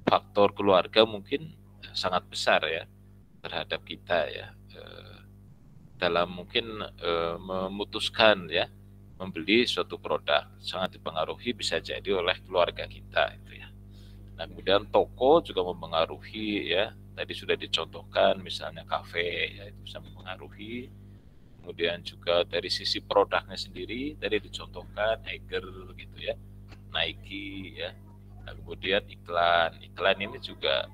faktor keluarga mungkin sangat besar ya terhadap kita ya, dalam mungkin memutuskan ya membeli suatu produk, sangat dipengaruhi bisa jadi oleh keluarga kita itu ya. Nah, kemudian toko juga mempengaruhi ya. Tadi sudah dicontohkan misalnya kafe ya, itu bisa mempengaruhi. Kemudian juga dari sisi produknya sendiri tadi dicontohkan Haiger gitu ya, Nike ya. Nah, kemudian iklan ini juga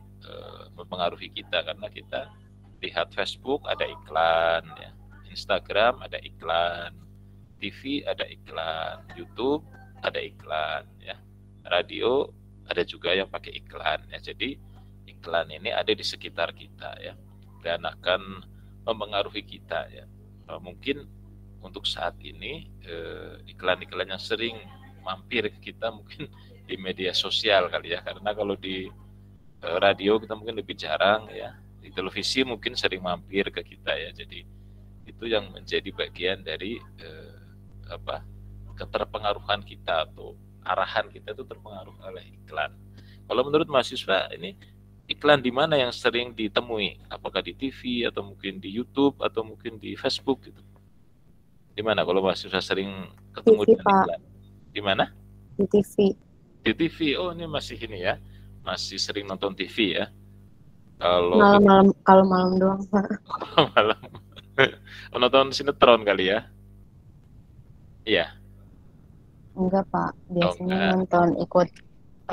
mempengaruhi kita karena kita lihat Facebook ada iklan ya, Instagram ada iklan, TV ada iklan, YouTube ada iklan, ya. Radio ada juga yang pakai iklan, ya. Jadi iklan ini ada di sekitar kita, ya, dan akan mempengaruhi kita, ya. Mungkin untuk saat ini iklan-iklan yang sering mampir ke kita mungkin di media sosial kali ya, karena kalau di radio kita mungkin lebih jarang, ya. Di televisi mungkin sering mampir ke kita, ya. Jadi itu yang menjadi bagian dari keterpengaruhan kita atau arahan kita itu terpengaruh oleh iklan. Kalau menurut mahasiswa ini iklan di mana yang sering ditemui? Apakah di TV atau mungkin di YouTube atau mungkin di Facebook gitu? Di mana kalau mahasiswa sering ketemu TV, dengan Pak. iklan? Di mana? Di TV. Di TV. Oh, ini masih ini ya. Masih sering nonton TV ya. Kalau Malam doang, Pak. malam nonton sinetron kali ya. Iya. Enggak, Pak. Biasanya enggak. nonton ikut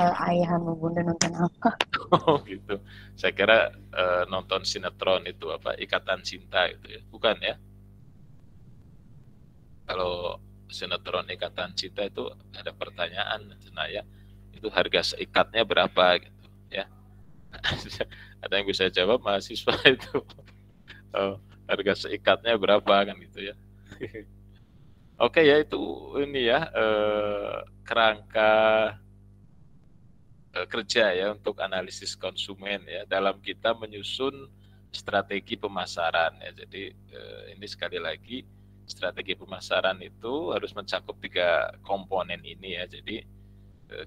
ayah sama bunda nonton apa. Oh gitu. Saya kira nonton sinetron itu apa Ikatan Cinta gitu ya. Bukan ya? Kalau sinetron Ikatan Cinta itu ada pertanyaan, nah ya, itu harga seikatnya berapa gitu ya. Ada yang bisa jawab mahasiswa itu. Harga seikatnya berapa kan gitu ya. Oke ya, itu ini ya kerangka kerja ya untuk analisis konsumen ya dalam kita menyusun strategi pemasaran ya. Jadi ini sekali lagi strategi pemasaran itu harus mencakup 3 komponen ini ya. Jadi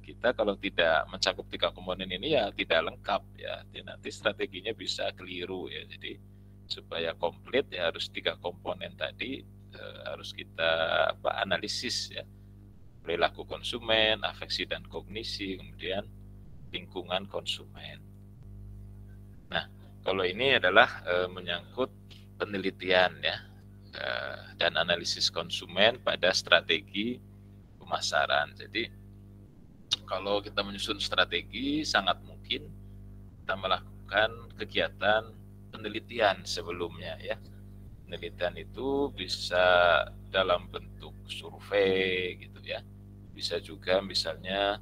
kita kalau tidak mencakup 3 komponen ini ya tidak lengkap ya. Jadi nanti strateginya bisa keliru ya. Jadi supaya komplit ya harus 3 komponen tadi harus kita analisis ya. Perilaku konsumen, afeksi dan kognisi, kemudian lingkungan konsumen. Nah, kalau ini adalah menyangkut penelitian ya dan analisis konsumen pada strategi pemasaran. Jadi kalau kita menyusun strategi sangat mungkin kita melakukan kegiatan penelitian sebelumnya ya. Penelitian itu bisa dalam bentuk survei gitu ya. Bisa juga misalnya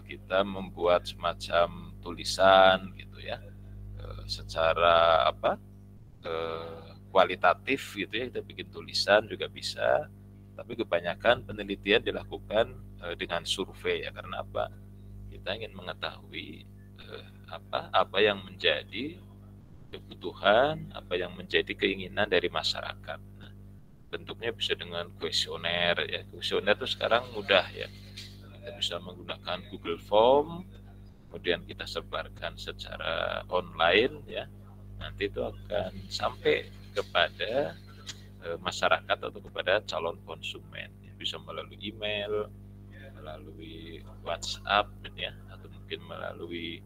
kita membuat semacam tulisan gitu ya. Secara kualitatif gitu ya, kita bikin tulisan juga bisa. Tapi kebanyakan penelitian dilakukan dengan survei ya. Karena apa? Kita ingin mengetahui apa yang menjadi kebutuhan, apa yang menjadi keinginan dari masyarakat. Nah, bentuknya bisa dengan kuesioner ya. Kuesioner itu sekarang mudah ya. Kita bisa menggunakan Google Form, kemudian kita sebarkan secara online ya. Nanti itu akan sampai kepada masyarakat atau kepada calon konsumen. Bisa melalui email, melalui WhatsApp ya, atau mungkin melalui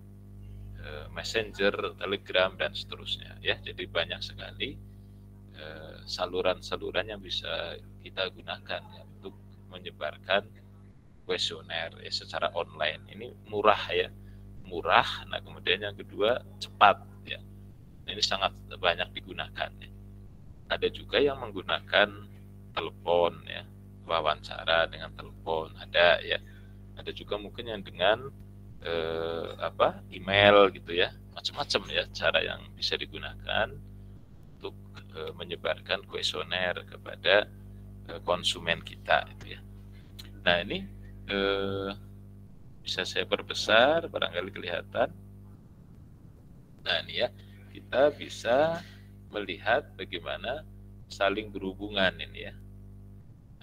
Messenger, Telegram dan seterusnya ya. Jadi banyak sekali saluran-saluran yang bisa kita gunakan ya, untuk menyebarkan kuesioner ya, secara online. Ini murah ya, murah. Nah kemudian yang kedua cepat ya. Ini sangat banyak digunakan ya. Ada juga yang menggunakan telepon ya, wawancara dengan telepon ada ya. Ada juga mungkin yang dengan email gitu ya, macam-macam ya cara yang bisa digunakan untuk menyebarkan kuesioner kepada konsumen kita itu ya. Nah ini bisa saya perbesar barangkali kelihatan. Nah ini ya, kita bisa melihat bagaimana saling berhubungan ini ya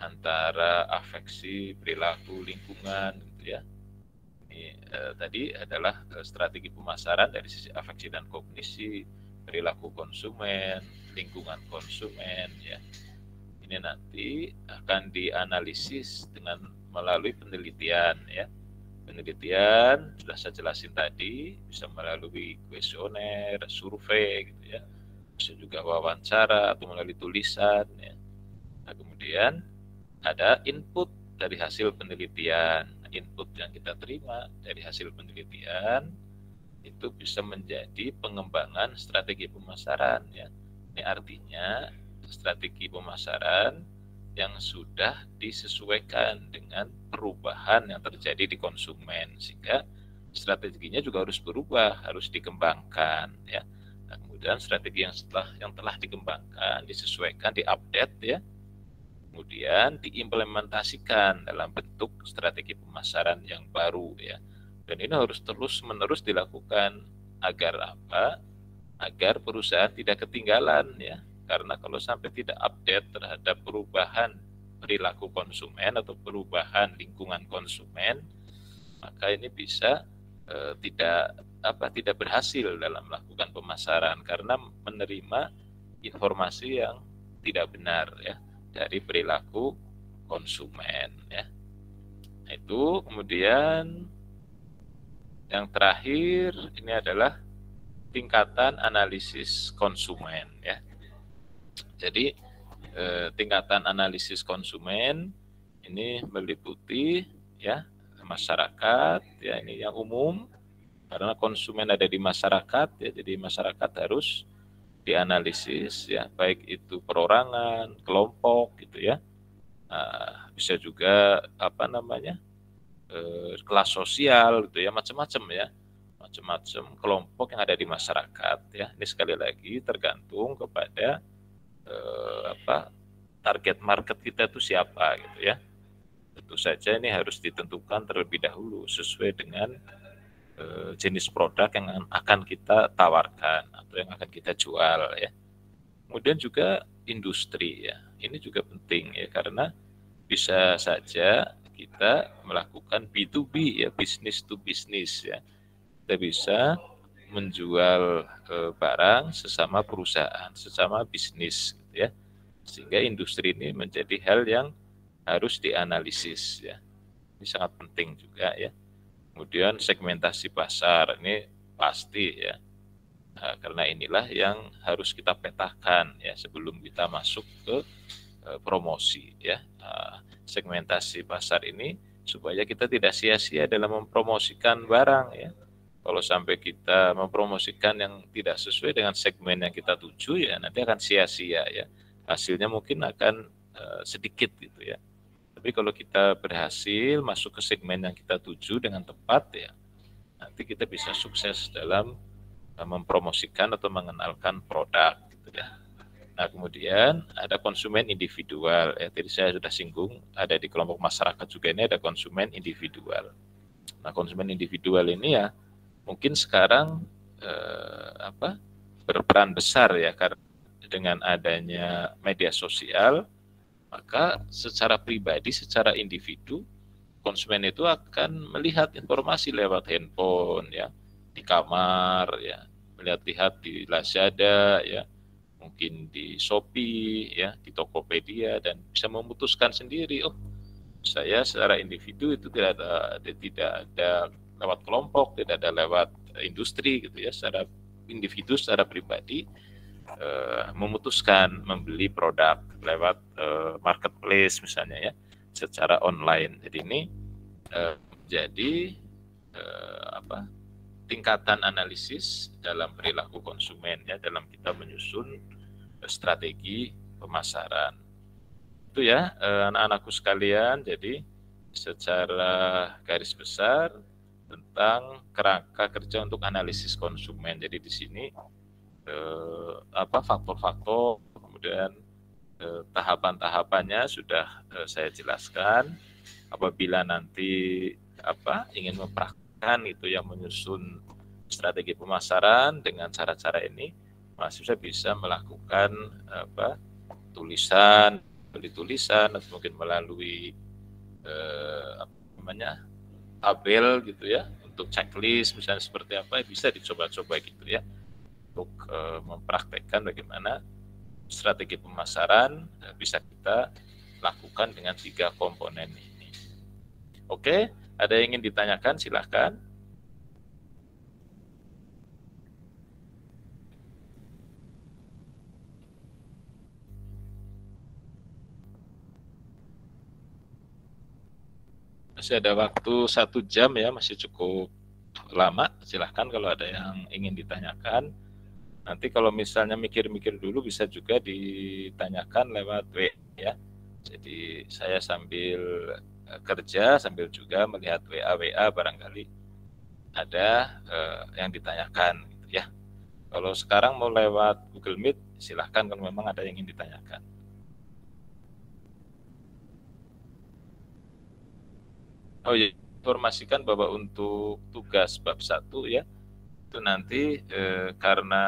antara afeksi, perilaku, lingkungan gitu ya. Ini tadi adalah strategi pemasaran dari sisi afeksi dan kognisi, perilaku konsumen, lingkungan konsumen ya. Ini nanti akan dianalisis dengan melalui penelitian ya. Penelitian sudah saya jelasin tadi, bisa melalui kuesioner, survei gitu ya. Bisa juga wawancara atau melalui tulisan ya. Nah, kemudian ada input dari hasil penelitian. Input yang kita terima dari hasil penelitian itu bisa menjadi pengembangan strategi pemasaran ya. Ini artinya strategi pemasaran yang sudah disesuaikan dengan perubahan yang terjadi di konsumen, sehingga strateginya juga harus berubah, harus dikembangkan ya. Nah, kemudian strategi yang telah dikembangkan, disesuaikan, diupdate ya, kemudian diimplementasikan dalam bentuk strategi pemasaran yang baru ya. Dan ini harus terus-menerus dilakukan agar apa? Agar perusahaan tidak ketinggalan ya. Karena kalau sampai tidak update terhadap perubahan perilaku konsumen atau perubahan lingkungan konsumen, maka ini bisa tidak berhasil dalam melakukan pemasaran karena menerima informasi yang tidak benar ya dari perilaku konsumen ya. Nah, itu kemudian yang terakhir ini adalah tingkatan analisis konsumen ya. Jadi tingkatan analisis konsumen ini meliputi ya masyarakat ya, ini yang umum karena konsumen ada di masyarakat ya, jadi masyarakat harus dianalisis ya, baik itu perorangan, kelompok gitu ya. Nah, bisa juga kelas sosial gitu ya, macam-macam ya, macam-macam kelompok yang ada di masyarakat ya. Ini sekali lagi tergantung kepada target market kita itu siapa gitu ya. Tentu saja ini harus ditentukan terlebih dahulu sesuai dengan jenis produk yang akan kita tawarkan atau yang akan kita jual ya. Kemudian juga industri ya, ini juga penting ya karena bisa saja kita melakukan B2B ya, business to business ya. Kita bisa menjual barang sesama perusahaan, sesama bisnis gitu ya. Sehingga industri ini menjadi hal yang harus dianalisis ya. Ini sangat penting juga ya. Kemudian segmentasi pasar ini pasti ya. Nah, karena inilah yang harus kita petakan ya sebelum kita masuk ke promosi ya. Nah, segmentasi pasar ini supaya kita tidak sia-sia dalam mempromosikan barang ya. Kalau sampai kita mempromosikan yang tidak sesuai dengan segmen yang kita tuju ya nanti akan sia-sia ya. Hasilnya mungkin akan sedikit gitu ya. Tapi kalau kita berhasil masuk ke segmen yang kita tuju dengan tepat ya, nanti kita bisa sukses dalam mempromosikan atau mengenalkan produk gitu ya. Nah, kemudian ada konsumen individual ya, tadi saya sudah singgung, ada di kelompok masyarakat juga ini ada konsumen individual. Nah, konsumen individual ini ya mungkin sekarang berperan besar ya karena dengan adanya media sosial, maka secara pribadi, secara individu, konsumen itu akan melihat informasi lewat handphone ya, di kamar ya, melihat-lihat di Lazada ya, mungkin di Shopee ya, di Tokopedia, dan bisa memutuskan sendiri, oh saya secara individu itu tidak ada lewat kelompok, tidak ada lewat industri gitu ya, secara individu, secara pribadi memutuskan membeli produk lewat marketplace misalnya ya, secara online. Jadi ini jadi tingkatan analisis dalam perilaku konsumen ya dalam kita menyusun strategi pemasaran. Itu ya anak-anakku sekalian, jadi secara garis besar tentang kerangka kerja untuk analisis konsumen. Jadi di sini faktor-faktor, kemudian tahapan-tahapannya sudah saya jelaskan. Apabila nanti ingin mempraktikkan itu yang menyusun strategi pemasaran dengan cara-cara ini, mahasiswa bisa melakukan tulisan, beli tulisan, atau mungkin melalui tabel gitu ya, untuk checklist misalnya seperti apa, bisa dicoba-coba gitu ya, untuk mempraktekkan bagaimana strategi pemasaran bisa kita lakukan dengan 3 komponen ini. Oke, ada yang ingin ditanyakan, silahkan. Masih ada waktu 1 jam ya, masih cukup lama. Silahkan kalau ada yang ingin ditanyakan. Nanti kalau misalnya mikir-mikir dulu bisa juga ditanyakan lewat WA ya. Jadi saya sambil kerja sambil juga melihat WA barangkali ada yang ditanyakan gitu ya. Kalau sekarang mau lewat Google Meet silahkan kalau memang ada yang ingin ditanyakan. Oh iya, informasikan bahwa untuk tugas bab 1 ya, itu nanti karena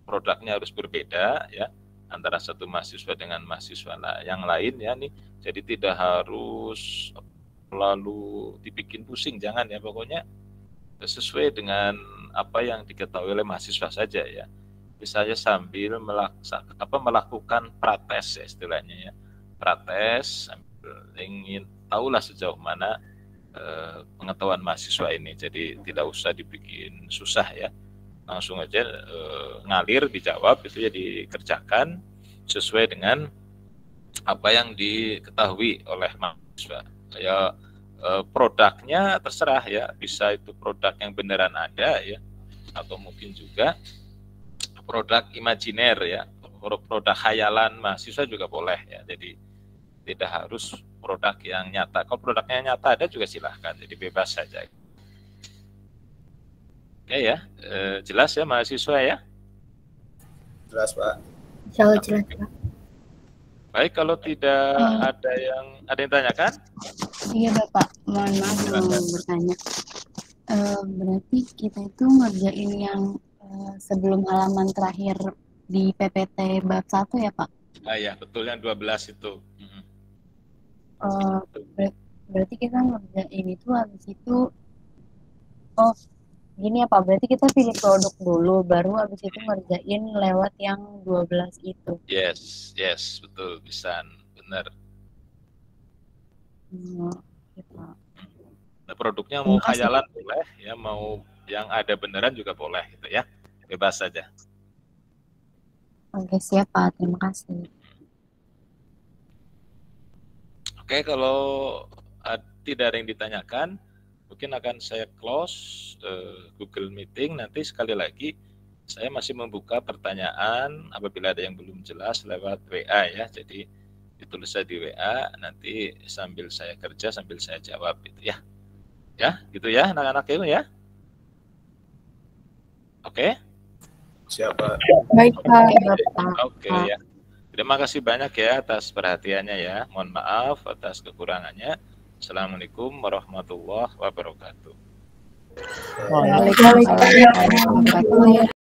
produknya harus berbeda ya, antara satu mahasiswa dengan mahasiswa yang lain ya nih, jadi tidak harus lalu dibikin pusing, jangan ya, pokoknya sesuai dengan apa yang diketahui oleh mahasiswa saja ya. Misalnya sambil melakukan prates ya istilahnya ya, prates sambil ingin tahulah sejauh mana pengetahuan mahasiswa ini, jadi tidak usah dibikin susah ya, langsung aja ngalir dijawab itu ya, dikerjakan sesuai dengan apa yang diketahui oleh mahasiswa ya. Produknya terserah ya, bisa itu produk yang beneran ada ya, atau mungkin juga produk imajiner ya, produk khayalan mahasiswa juga boleh ya, jadi tidak harus produk yang nyata. Kalau produknya nyata ada juga silahkan, jadi bebas saja. Oke ya, jelas ya mahasiswa ya? Jelas Pak. Insyaallah jelas Pak. Baik, kalau tidak ada yang tanyakan? Iya Bapak, mohon maaf mau bertanya. Berarti kita itu ngerjain yang sebelum halaman terakhir di PPT bab 1 ya Pak? Ya, betul, yang 12 itu. Berarti kita ngerjain itu habis itu, gini ya Pak, berarti kita pilih produk dulu, baru habis itu ngerjain lewat yang 12 itu. Yes, betul, bisa, benar. Gitu. Nah, produknya mau khayalan boleh, ya mau yang ada beneran juga boleh, gitu ya, bebas saja. Oke, siap Pak, terima kasih. Oke, kalau tidak ada yang ditanyakan, mungkin akan saya close Google Meeting. Nanti sekali lagi saya masih membuka pertanyaan apabila ada yang belum jelas lewat WA ya. Jadi ditulis saja di WA, nanti sambil saya kerja sambil saya jawab gitu ya. Ya, gitu ya anak-anak itu ya. Oke? Siapa? Baik, Pak. Oke ya. Terima kasih banyak ya atas perhatiannya ya. Mohon maaf atas kekurangannya. Assalamualaikum warahmatullahi wabarakatuh. Waalaikumsalam warahmatullahi wabarakatuh.